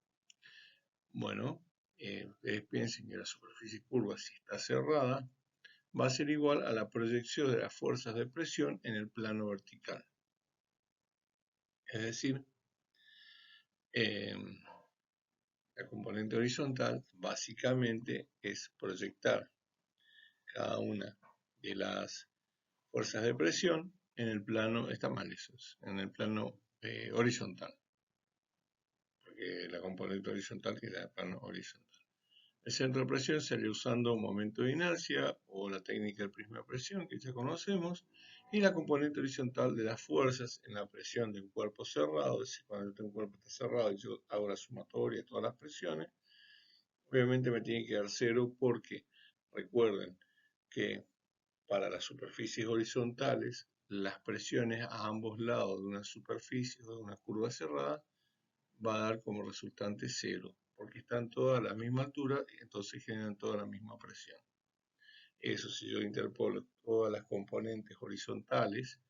Bueno, ustedes piensen que la superficie curva, si está cerrada, va a ser igual a la proyección de las fuerzas de presión en el plano vertical. Es decir, la componente horizontal básicamente es proyectar cada una de las fuerzas de presión en el plano, está mal eso, en el plano horizontal, porque la componente horizontal queda en el plano horizontal. El centro de presión sería usando un momento de inercia o la técnica del prisma de presión que ya conocemos, y la componente horizontal de las fuerzas en la presión de un cuerpo cerrado, es decir, cuando yo tengo un cuerpo que está cerrado y yo hago la sumatoria de todas las presiones, obviamente me tiene que dar cero porque recuerden que para las superficies horizontales, las presiones a ambos lados de una superficie o de una curva cerrada va a dar como resultante cero, porque están todas a la misma altura y entonces generan toda la misma presión. Eso si yo interpolo todas las componentes horizontales,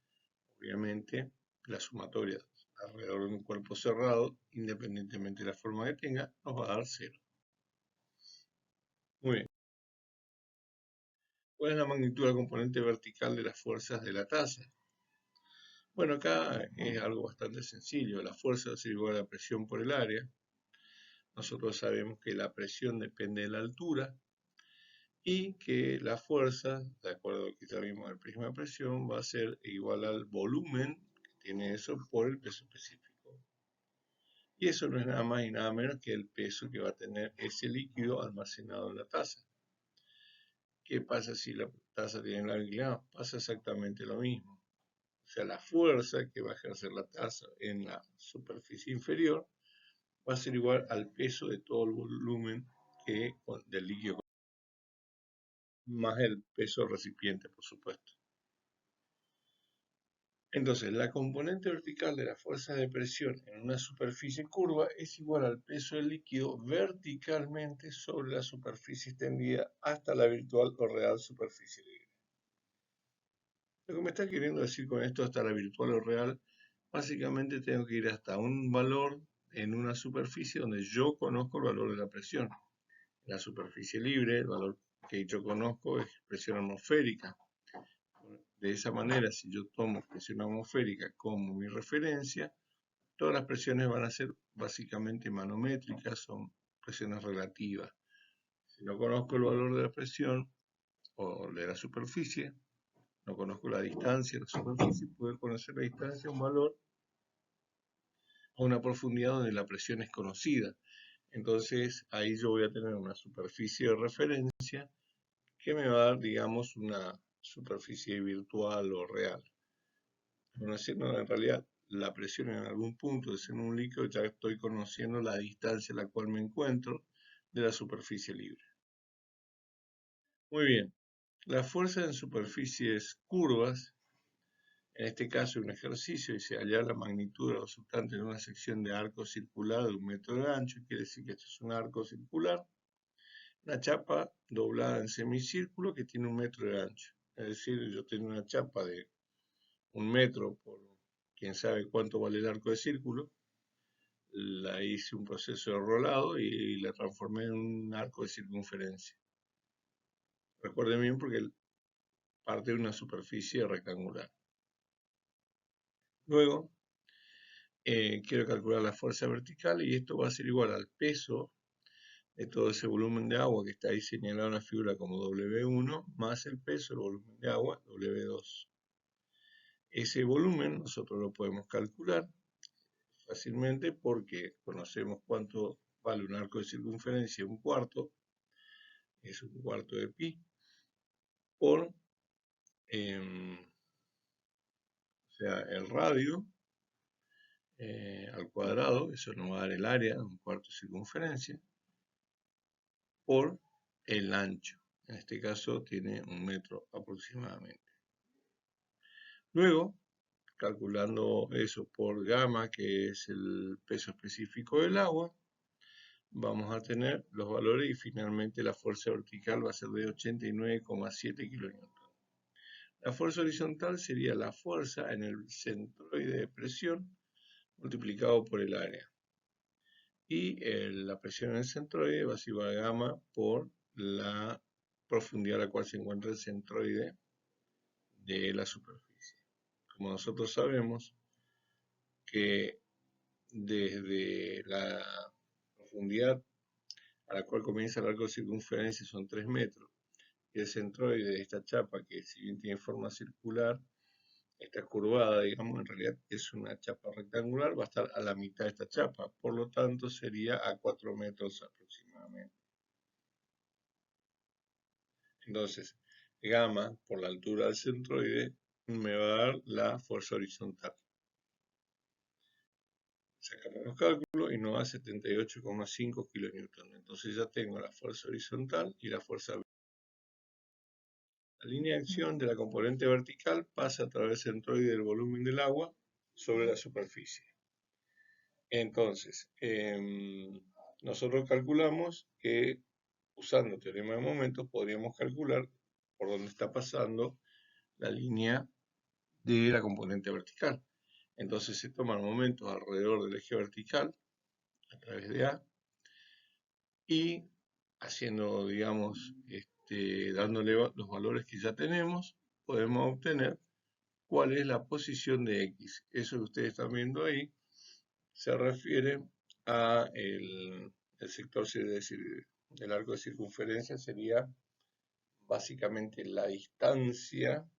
obviamente la sumatoria alrededor de un cuerpo cerrado, independientemente de la forma que tenga, nos va a dar cero. Muy bien. ¿Cuál es la magnitud de la componente vertical de las fuerzas de la tasa? Bueno, acá es algo bastante sencillo. La fuerza es igual a la presión por el área. Nosotros sabemos que la presión depende de la altura y que la fuerza, de acuerdo a lo que ya vimos del prisma de presión, va a ser igual al volumen que tiene eso por el peso específico. Y eso no es nada más y nada menos que el peso que va a tener ese líquido almacenado en la taza. ¿Qué pasa si la taza tiene la inclinación? Pasa exactamente lo mismo. O sea, la fuerza que va a ejercer la taza en la superficie inferior va a ser igual al peso de todo el volumen del líquido, más el peso del recipiente, por supuesto. Entonces, la componente vertical de la fuerza de presión en una superficie curva es igual al peso del líquido verticalmente sobre la superficie extendida hasta la virtual o real superficie libre. Lo que me está queriendo decir con esto, hasta la virtual o real, básicamente tengo que ir hasta un valor en una superficie donde yo conozco el valor de la presión. En la superficie libre, el valor que yo conozco es presión atmosférica. De esa manera, si yo tomo presión atmosférica como mi referencia, todas las presiones van a ser básicamente manométricas, son presiones relativas. Si no conozco el valor de la presión o de la superficie, no conozco la distancia de la superficie, puedo conocer la distancia, un valor a una profundidad donde la presión es conocida. Entonces ahí yo voy a tener una superficie de referencia que me va a dar, digamos, una superficie virtual o real. Conociendo en realidad la presión en algún punto de ser un líquido, ya estoy conociendo la distancia a la cual me encuentro de la superficie libre. Muy bien, la fuerza en superficies curvas, en este caso un ejercicio, y se hallar la magnitud resultante en una sección de arco circular de 1 metro de ancho, quiere decir que esto es un arco circular, una chapa doblada en semicírculo que tiene 1 metro de ancho. Es decir, yo tengo una chapa de 1 metro por quién sabe cuánto vale el arco de círculo, la hice un proceso de rolado y la transformé en un arco de circunferencia. Recuerden bien porque parte de una superficie rectangular. Luego, quiero calcular la fuerza vertical y esto va a ser igual al peso de todo ese volumen de agua que está ahí señalado en la figura como W1 más el peso del volumen de agua W2. Ese volumen nosotros lo podemos calcular fácilmente porque conocemos cuánto vale un arco de circunferencia, un cuarto, es un cuarto de pi, por o sea, el radio al cuadrado, eso nos va a dar el área, un cuarto de circunferencia, por el ancho. En este caso tiene 1 metro aproximadamente. Luego, calculando eso por gamma, que es el peso específico del agua, vamos a tener los valores y finalmente la fuerza vertical va a ser de 89,7 kN. La fuerza horizontal sería la fuerza en el centroide de presión multiplicado por el área. Y la presión en el centroide va a ser igual a gamma por la profundidad a la cual se encuentra el centroide de la superficie. Como nosotros sabemos que desde la profundidad a la cual comienza el arco de circunferencia son 3 metros, y el centroide de esta chapa, que si bien tiene forma circular, está curvada, digamos, en realidad es una chapa rectangular, va a estar a la mitad de esta chapa, por lo tanto sería a 4 metros aproximadamente. Entonces, gamma por la altura del centroide me va a dar la fuerza horizontal. Sacamos los cálculos y nos da 78,5 kN. Entonces ya tengo la fuerza horizontal y la fuerza vertical. La línea de acción de la componente vertical pasa a través del centroide del volumen del agua sobre la superficie. Entonces, nosotros calculamos que usando teorema de momentos podríamos calcular por dónde está pasando la línea de la componente vertical. Entonces se toman momentos alrededor del eje vertical a través de A y haciendo, digamos, dándole los valores que ya tenemos, podemos obtener cuál es la posición de X. Eso que ustedes están viendo ahí se refiere a el sector, es decir, el arco de circunferencia sería básicamente la distancia,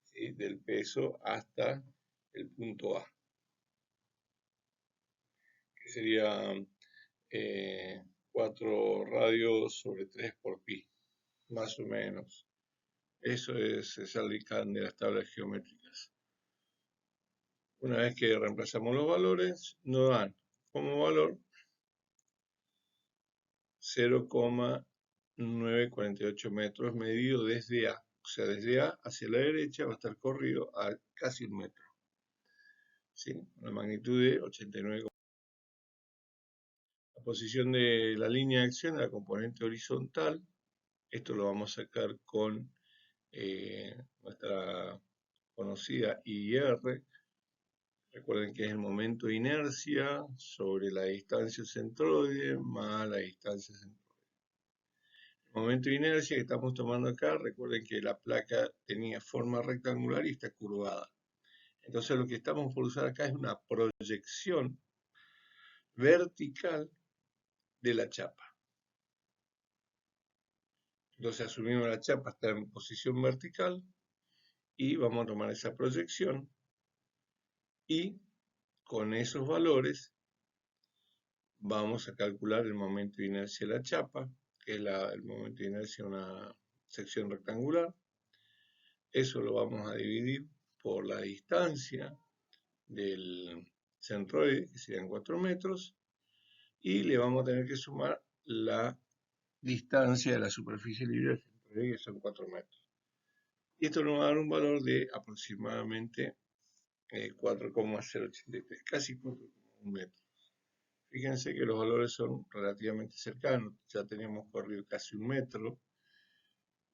¿sí?, del peso hasta el punto A, que sería 4 radios sobre 3 por pi, más o menos. Eso es el de las tablas geométricas. Una vez que reemplazamos los valores, nos dan como valor 0,948 metros medido desde A. O sea, desde A hacia la derecha va a estar corrido a casi 1 metro. ¿Sí? Una magnitud de 89. La posición de la línea de acción de la componente horizontal, esto lo vamos a sacar con nuestra conocida IR. Recuerden que es el momento de inercia sobre la distancia centroide más la distancia centroide. El momento de inercia que estamos tomando acá, recuerden que la placa tenía forma rectangular y está curvada. Entonces lo que estamos por usar acá es una proyección vertical de la chapa. Entonces asumimos la chapa está en posición vertical y vamos a tomar esa proyección y con esos valores vamos a calcular el momento de inercia de la chapa, que es el momento de inercia de una sección rectangular. Eso lo vamos a dividir por la distancia del centroide, que serían 4 metros, y le vamos a tener que sumar la distancia de la superficie libre del centroide, que son 4 metros. Y esto nos va a dar un valor de aproximadamente 4,083, casi 4,1 metros. Fíjense que los valores son relativamente cercanos, ya teníamos corrido casi 1 metro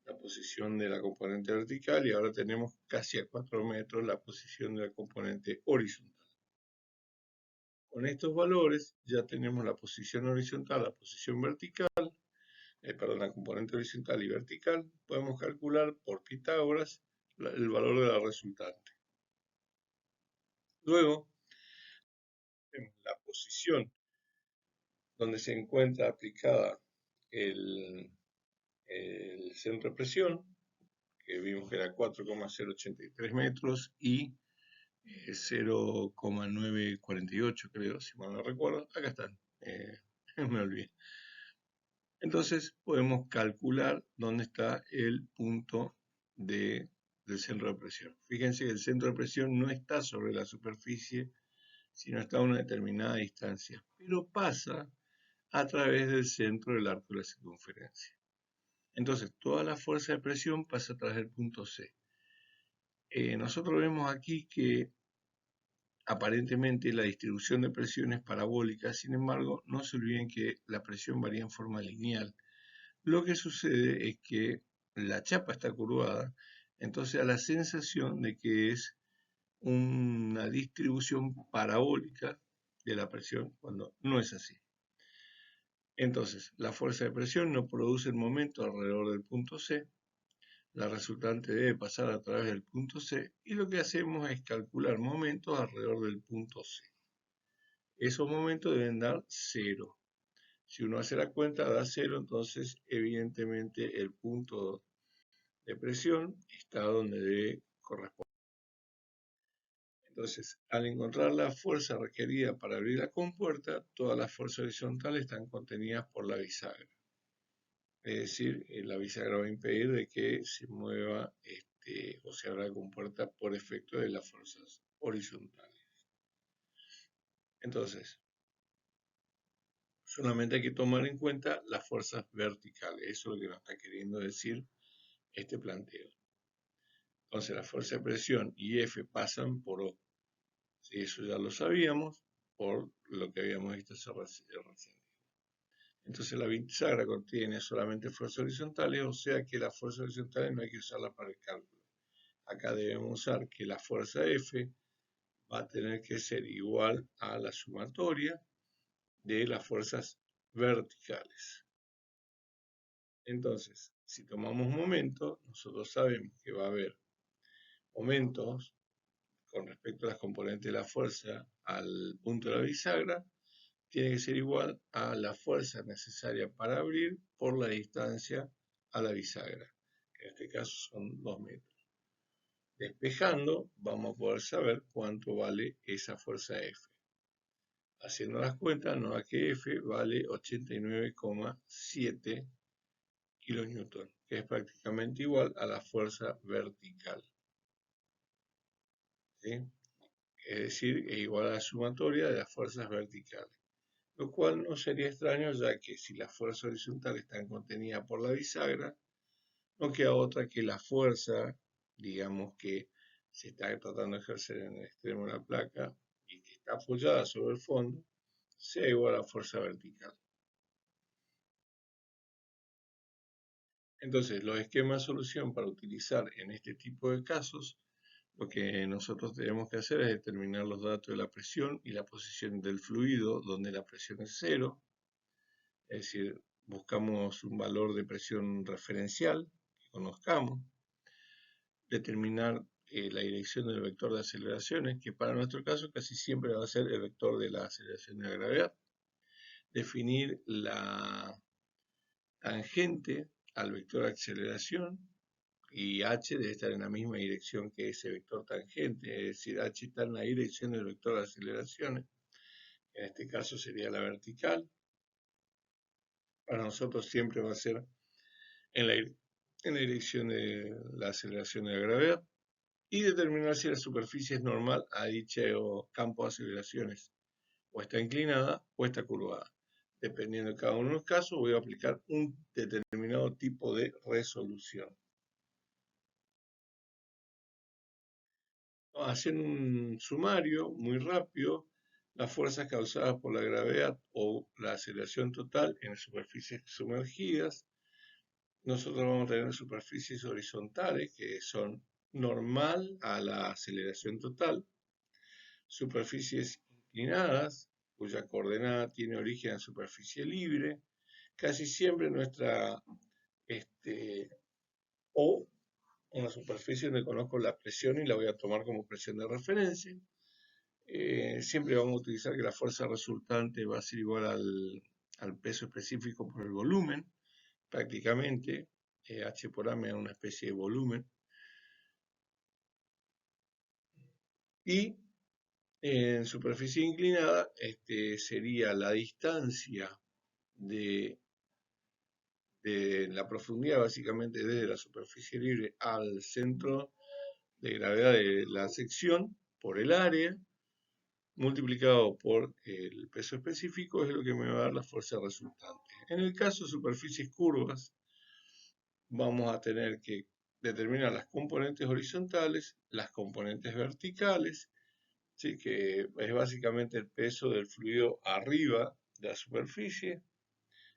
la posición de la componente vertical y ahora tenemos casi a 4 metros la posición de la componente horizontal. Con estos valores ya tenemos la posición horizontal, la posición vertical, perdón, la componente horizontal y vertical. Podemos calcular por Pitágoras el valor de la resultante. Luego, tenemos la posición donde se encuentra aplicada el centro de presión, que vimos que era 4,083 metros y 0,948 creo, si mal no recuerdo. Acá están, me olvidé. Entonces podemos calcular dónde está el punto del centro de presión. Fíjense que el centro de presión no está sobre la superficie, sino está a una determinada distancia, pero pasa a través del centro del arco de la circunferencia. Entonces, toda la fuerza de presión pasa a través del punto C. Nosotros vemos aquí que aparentemente la distribución de presión es parabólica, sin embargo, no se olviden que la presión varía en forma lineal. Lo que sucede es que la chapa está curvada, entonces da la sensación de que es una distribución parabólica de la presión, cuando no es así. Entonces, la fuerza de presión no produce el momento alrededor del punto C, la resultante debe pasar a través del punto C, y lo que hacemos es calcular momentos alrededor del punto C. Esos momentos deben dar 0. Si uno hace la cuenta, da 0, entonces evidentemente el punto de presión está donde debe corresponder. Entonces, al encontrar la fuerza requerida para abrir la compuerta, todas las fuerzas horizontales están contenidas por la bisagra. Es decir, la bisagra va a impedir de que se mueva o se abra la compuerta por efecto de las fuerzas horizontales. Entonces, solamente hay que tomar en cuenta las fuerzas verticales. Eso es lo que nos está queriendo decir este planteo. Entonces, la fuerza de presión y F pasan por O. Sí, eso ya lo sabíamos por lo que habíamos visto recién. Entonces, la bisagra contiene solamente fuerzas horizontales, o sea que las fuerzas horizontales no hay que usarlas para el cálculo. Acá debemos usar que la fuerza F va a tener que ser igual a la sumatoria de las fuerzas verticales. Entonces, si tomamos momentos, nosotros sabemos que va a haber momentos con respecto a las componentes de la fuerza al punto de la bisagra, tiene que ser igual a la fuerza necesaria para abrir por la distancia a la bisagra, que en este caso son 2 metros. Despejando, vamos a poder saber cuánto vale esa fuerza F. Haciendo las cuentas, nos da que F vale 89,7 kilonewton, que es prácticamente igual a la fuerza vertical. ¿Sí? Es decir, es igual a la sumatoria de las fuerzas verticales. Lo cual no sería extraño, ya que si la fuerza horizontal está contenida por la bisagra, no queda otra que la fuerza, digamos que se está tratando de ejercer en el extremo de la placa y que está apoyada sobre el fondo, sea igual a la fuerza vertical. Entonces, los esquemas de solución para utilizar en este tipo de casos, lo que nosotros tenemos que hacer es determinar los datos de la presión y la posición del fluido, donde la presión es 0, es decir, buscamos un valor de presión referencial que conozcamos, determinar la dirección del vector de aceleraciones, que para nuestro caso casi siempre va a ser el vector de la aceleración de la gravedad, definir la tangente al vector de aceleración, y h debe estar en la misma dirección que ese vector tangente, es decir, h está en la dirección del vector de aceleraciones, en este caso sería la vertical. Para nosotros siempre va a ser en la dirección de la aceleración de la gravedad, y determinar si la superficie es normal a dicho campo de aceleraciones, o está inclinada o está curvada. Dependiendo de cada uno de los casos, voy a aplicar un determinado tipo de resolución. Haciendo un sumario muy rápido, las fuerzas causadas por la gravedad o la aceleración total en superficies sumergidas, nosotros vamos a tener superficies horizontales que son normal a la aceleración total, superficies inclinadas cuya coordenada tiene origen en superficie libre. Casi siempre nuestra o una superficie donde conozco la presión y la voy a tomar como presión de referencia. Siempre vamos a utilizar que la fuerza resultante va a ser igual al peso específico por el volumen. Prácticamente, H por A me da una especie de volumen. Y en superficie inclinada sería la distancia de la profundidad, básicamente desde la superficie libre al centro de gravedad de la sección por el área, multiplicado por el peso específico, es lo que me va a dar la fuerza resultante. En el caso de superficies curvas, vamos a tener que determinar las componentes horizontales, las componentes verticales, ¿sí? Que es básicamente el peso del fluido arriba de la superficie,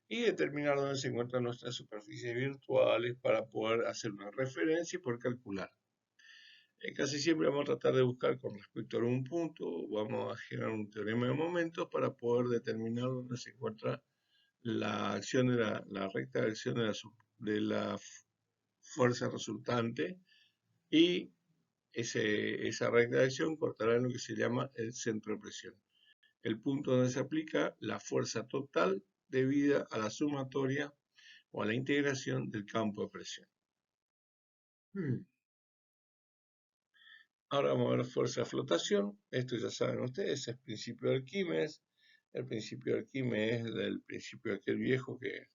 y determinar dónde se encuentran nuestras superficies virtuales para poder hacer una referencia y poder calcular. Casi siempre vamos a tratar de buscar con respecto a un punto, vamos a generar un teorema de momentos para poder determinar dónde se encuentra la acción de la recta de acción de la fuerza resultante, y esa recta de acción cortará en lo que se llama el centro de presión, el punto donde se aplica la fuerza total debida a la sumatoria o a la integración del campo de presión. Ahora vamos a ver fuerza de flotación. Esto ya saben ustedes, es el principio de Arquímedes. El principio de Arquímedes es el principio de aquel viejo que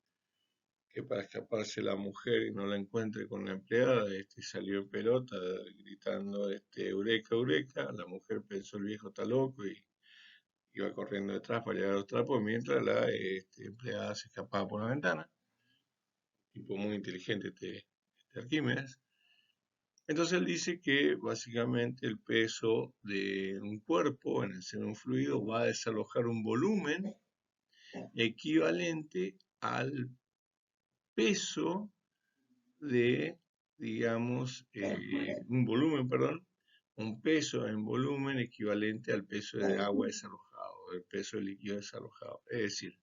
para escaparse la mujer y no la encuentre con la empleada, salió en pelota gritando eureka, eureka. La mujer pensó el viejo está loco y iba corriendo detrás para llegar a los trapos, mientras la empleada se escapaba por la ventana. Tipo muy inteligente este Arquímedes. Entonces él dice que básicamente el peso de un cuerpo en el seno de un fluido va a desalojar un volumen equivalente al peso de, digamos, un peso en volumen equivalente al peso de agua desalojado, el peso de líquido desalojado. Es decir,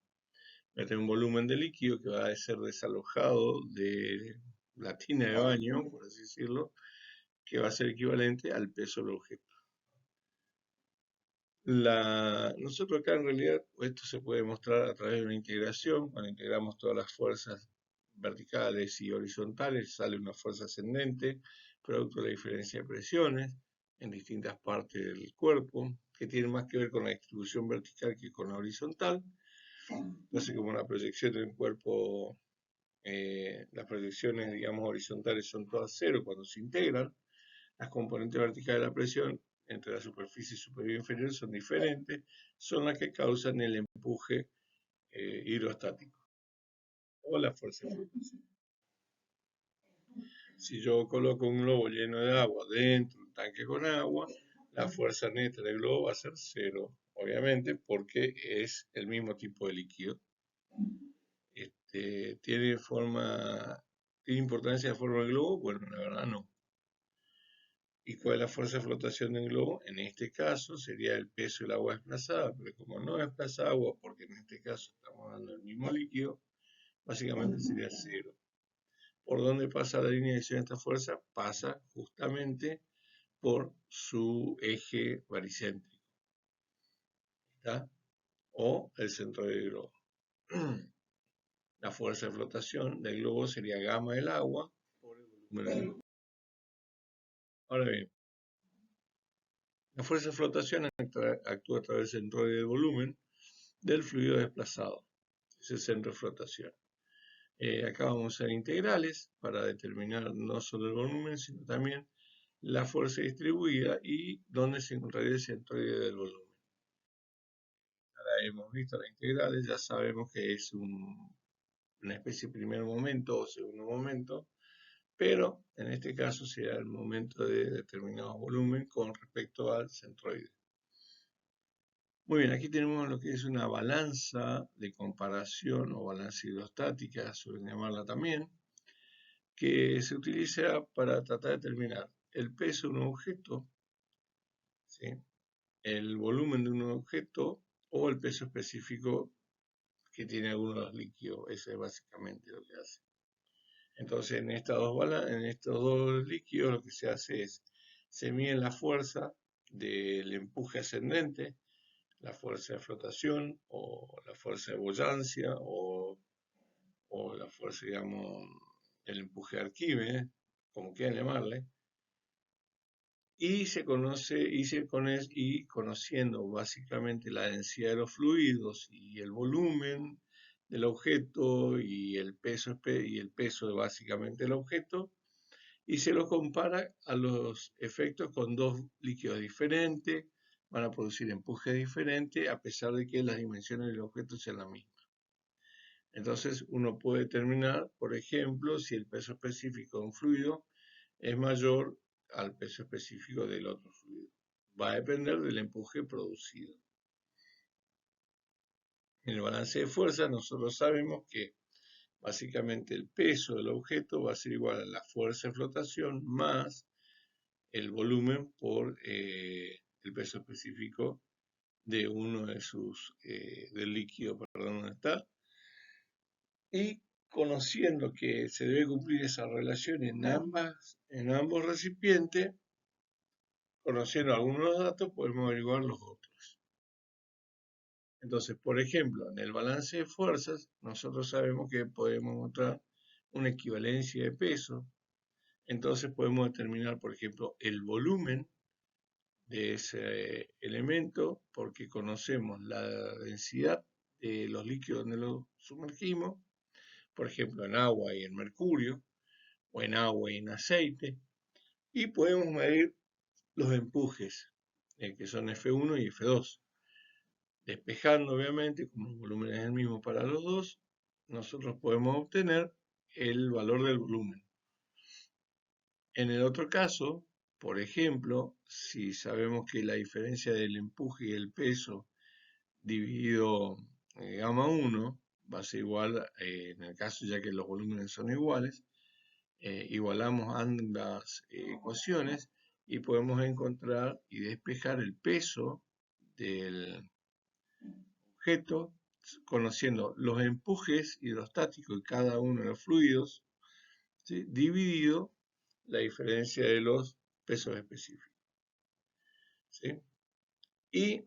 va a tener un volumen de líquido que va a ser desalojado de la tina de baño, por así decirlo, que va a ser equivalente al peso del objeto. Nosotros acá en realidad esto se puede mostrar a través de una integración. Cuando integramos todas las fuerzas verticales y horizontales, sale una fuerza ascendente, producto de la diferencia de presiones en distintas partes del cuerpo, que tiene más que ver con la distribución vertical que con la horizontal. Entonces, como la proyección del cuerpo, las proyecciones, digamos, horizontales son todas cero cuando se integran, las componentes verticales de la presión entre la superficie superior e inferior son diferentes, son las que causan el empuje hidrostático o la fuerza de flotación. Si yo coloco un globo lleno de agua dentro de un tanque con agua, la fuerza neta del globo va a ser cero, obviamente, porque es el mismo tipo de líquido. ¿Tiene importancia la forma del globo? Bueno, la verdad no. ¿Y cuál es la fuerza de flotación del globo? En este caso sería el peso del agua desplazada, pero como no desplaza agua, porque en este caso estamos hablando del mismo líquido, básicamente sería cero. ¿Por dónde pasa la línea de acción de esta fuerza? Pasa justamente por su eje baricéntrico, ¿está? O el centro del globo. La fuerza de flotación del globo sería gamma del agua por el volumen del globo. Ahora bien, la fuerza de flotación actúa a través del centroide del volumen del fluido desplazado. Es el centro de flotación. Acá vamos a hacer integrales para determinar no solo el volumen, sino también la fuerza distribuida y dónde se encontraría el centroide del volumen. Ahora hemos visto las integrales, ya sabemos que es una especie de primer momento o segundo momento, pero en este caso será el momento de determinado volumen con respecto al centroide. Muy bien, aquí tenemos lo que es una balanza de comparación o balanza hidrostática, suelen llamarla también, que se utiliza para tratar de determinar el peso de un objeto, ¿sí?, el volumen de un objeto o el peso específico que tiene algunos de los líquidos. Eso es básicamente lo que hace. Entonces, en estos dos líquidos lo que se hace es, se mide la fuerza del empuje ascendente, la fuerza de flotación, o la fuerza de buoyancia, o la fuerza, digamos, del empuje de Arquímedes, como quieran llamarle, y conociendo básicamente la densidad de los fluidos y el volumen del objeto y el peso de básicamente el objeto, y se lo compara a los efectos con dos líquidos diferentes, van a producir empuje diferente a pesar de que las dimensiones del objeto sean las mismas. Entonces uno puede determinar, por ejemplo, si el peso específico de un fluido es mayor al peso específico del otro fluido. Va a depender del empuje producido. En el balance de fuerza nosotros sabemos que básicamente el peso del objeto va a ser igual a la fuerza de flotación más el volumen por el peso específico de uno de del líquido, perdón, ¿dónde está? Y conociendo que se debe cumplir esa relación en ambos recipientes, conociendo algunos datos, podemos averiguar los otros. Entonces, por ejemplo, en el balance de fuerzas, nosotros sabemos que podemos encontrar una equivalencia de peso. Entonces podemos determinar, por ejemplo, el volumen de ese elemento, porque conocemos la densidad de los líquidos donde los sumergimos, por ejemplo, en agua y en mercurio, o en agua y en aceite, y podemos medir los empujes, que son F1 y F2. Despejando, obviamente, como el volumen es el mismo para los dos, nosotros podemos obtener el valor del volumen. En el otro caso, por ejemplo, si sabemos que la diferencia del empuje y el peso dividido gamma 1 va a ser igual, en el caso ya que los volúmenes son iguales, igualamos ambas ecuaciones y podemos encontrar y despejar el peso del objeto conociendo los empujes hidrostáticos de cada uno de los fluidos, ¿sí?, dividido la diferencia de los pesos específicos, ¿sí? Y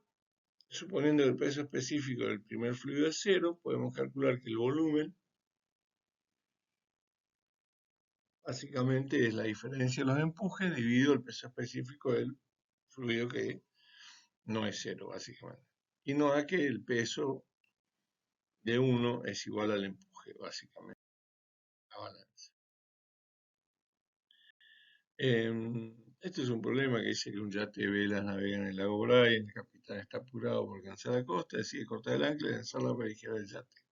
suponiendo que el peso específico del primer fluido es 0, podemos calcular que el volumen básicamente es la diferencia de los empujes dividido el peso específico del fluido que no es 0, básicamente. Y nos da que el peso de 1 es igual al empuje, básicamente, la balanza. Este es un problema que dice que un yate de velas navega en el lago Bryan, el capitán está apurado por cansar la costa, decide cortar el ancla y lanzarla para vigilar el yate.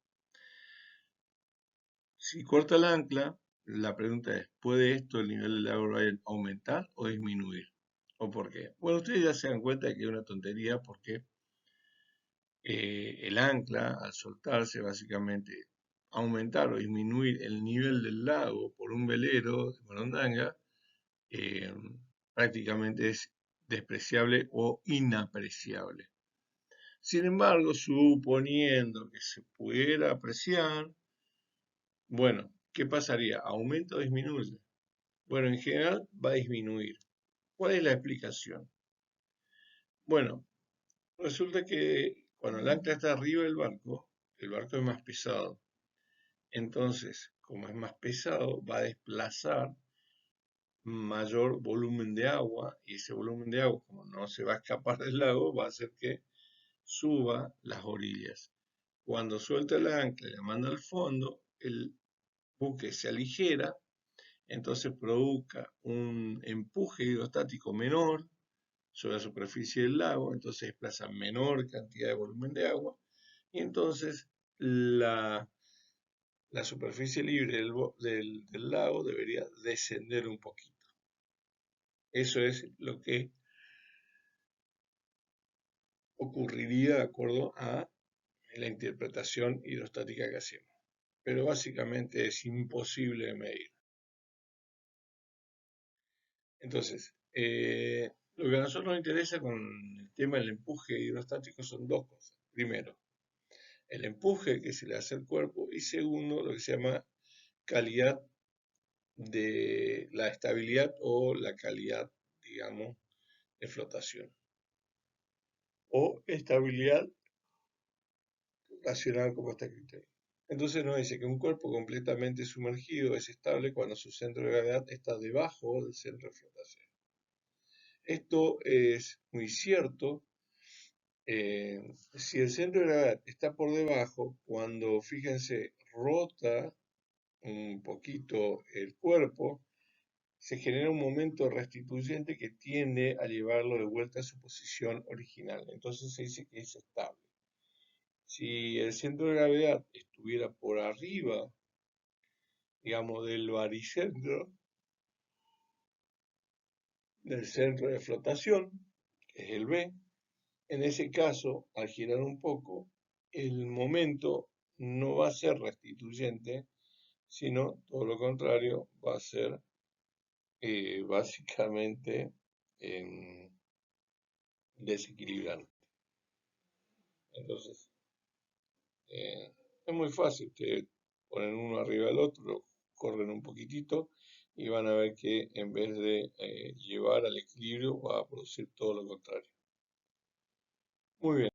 Si corta el ancla, la pregunta es, ¿puede esto, el nivel del lago Bryan, aumentar o disminuir? ¿O por qué? Bueno, ustedes ya se dan cuenta de que es una tontería porque el ancla, al soltarse, básicamente aumentar o disminuir el nivel del lago por un velero de Morondanga, prácticamente es despreciable o inapreciable. Sin embargo, suponiendo que se pudiera apreciar, bueno, ¿qué pasaría? ¿Aumenta o disminuye? Bueno, en general va a disminuir. ¿Cuál es la explicación? Bueno, resulta que cuando el ancla está arriba del barco, el barco es más pesado. Entonces, como es más pesado, va a desplazar mayor volumen de agua, y ese volumen de agua, como no se va a escapar del lago, va a hacer que suba las orillas. Cuando suelta el ancla y la manda al fondo, el buque se aligera, entonces provoca un empuje hidrostático menor sobre la superficie del lago, entonces desplaza menor cantidad de volumen de agua, y entonces la superficie libre del lago debería descender un poquito. Eso es lo que ocurriría de acuerdo a la interpretación hidrostática que hacemos. Pero básicamente es imposible de medir. Entonces, lo que a nosotros nos interesa con el tema del empuje hidrostático son dos cosas. Primero, el empuje que se le hace al cuerpo y segundo, lo que se llama calidad de la estabilidad o la calidad, digamos, de flotación o estabilidad racional como está escrito ahí. Entonces nos dice que un cuerpo completamente sumergido es estable cuando su centro de gravedad está debajo del centro de flotación. Esto es muy cierto. Si el centro de gravedad está por debajo, cuando, fíjense, rota un poquito el cuerpo, se genera un momento restituyente que tiende a llevarlo de vuelta a su posición original. Entonces se dice que es estable. Si el centro de gravedad estuviera por arriba, digamos, del baricentro, del centro de flotación, que es el B, en ese caso, al girar un poco, el momento no va a ser restituyente, sino todo lo contrario, va a ser básicamente desequilibrante. Entonces, es muy fácil, ustedes ponen uno arriba del otro, corren un poquitito y van a ver que en vez de llevar al equilibrio va a producir todo lo contrario. Muy bien.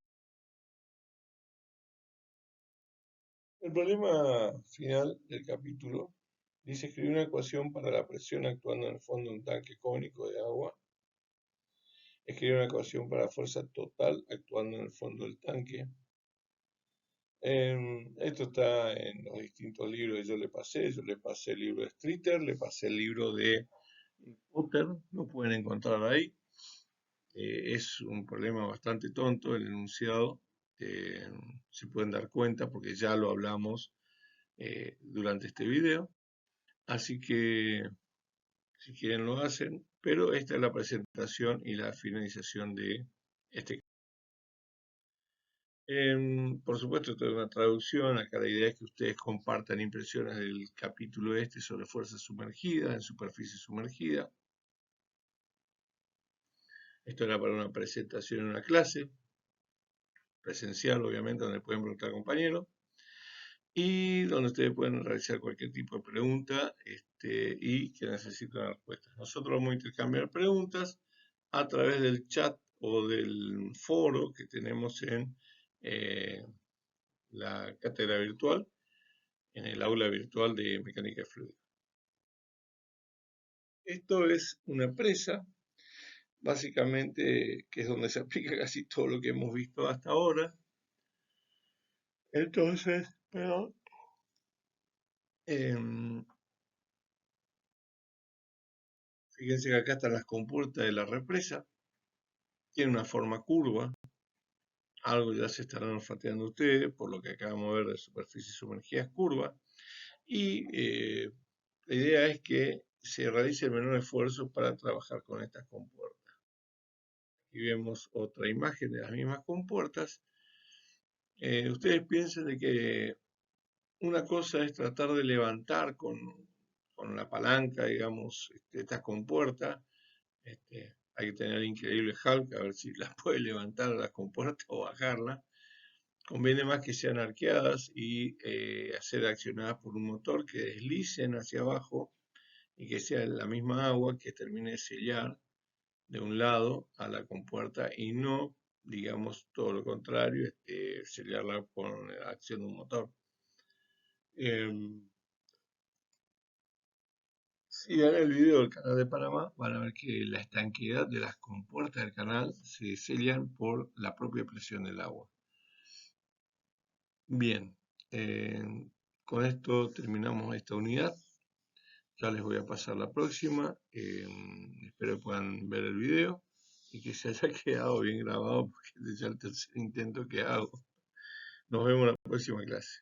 El problema final del capítulo dice escribir una ecuación para la presión actuando en el fondo de un tanque cónico de agua. Escribir una ecuación para la fuerza total actuando en el fondo del tanque. Esto está en los distintos libros que yo le pasé el libro de Streeter, le pasé el libro de Potter, lo pueden encontrar ahí. Es un problema bastante tonto el enunciado, se pueden dar cuenta porque ya lo hablamos durante este video, así que si quieren lo hacen, pero esta es la presentación y la finalización de este. Por supuesto, esto es una traducción. Acá la idea es que ustedes compartan impresiones del capítulo este sobre fuerzas sumergidas, en superficie sumergida. Esto era para una presentación en una clase, presencial obviamente, donde pueden preguntar a compañeros, y donde ustedes pueden realizar cualquier tipo de pregunta y que necesiten respuestas. Nosotros vamos a intercambiar preguntas a través del chat o del foro que tenemos en la cátedra virtual, en el aula virtual de mecánica fluida. Esto es una presa, básicamente, que es donde se aplica casi todo lo que hemos visto hasta ahora. Entonces, perdón, fíjense que acá están las compuertas de la represa, tiene una forma curva, algo ya se estarán olfateando ustedes, por lo que acabamos de ver de superficie sumergida es curva, y la idea es que se realice el menor esfuerzo para trabajar con estas compuertas. Aquí vemos otra imagen de las mismas compuertas. Ustedes piensen de que una cosa es tratar de levantar con la palanca, digamos, estas compuertas. Hay que tener increíble Hulk a ver si las puede levantar las compuertas o bajarlas. Conviene más que sean arqueadas y ser accionadas por un motor que deslicen hacia abajo y que sea la misma agua que termine de sellar de un lado a la compuerta y no, digamos, todo lo contrario, sellarla con la acción de un motor. Si ven el video del canal de Panamá, van a ver que la estanqueidad de las compuertas del canal se sellan por la propia presión del agua. Bien, con esto terminamos esta unidad. Ya les voy a pasar la próxima. Espero que puedan ver el video y que se haya quedado bien grabado porque este es ya el tercer intento que hago. Nos vemos en la próxima clase.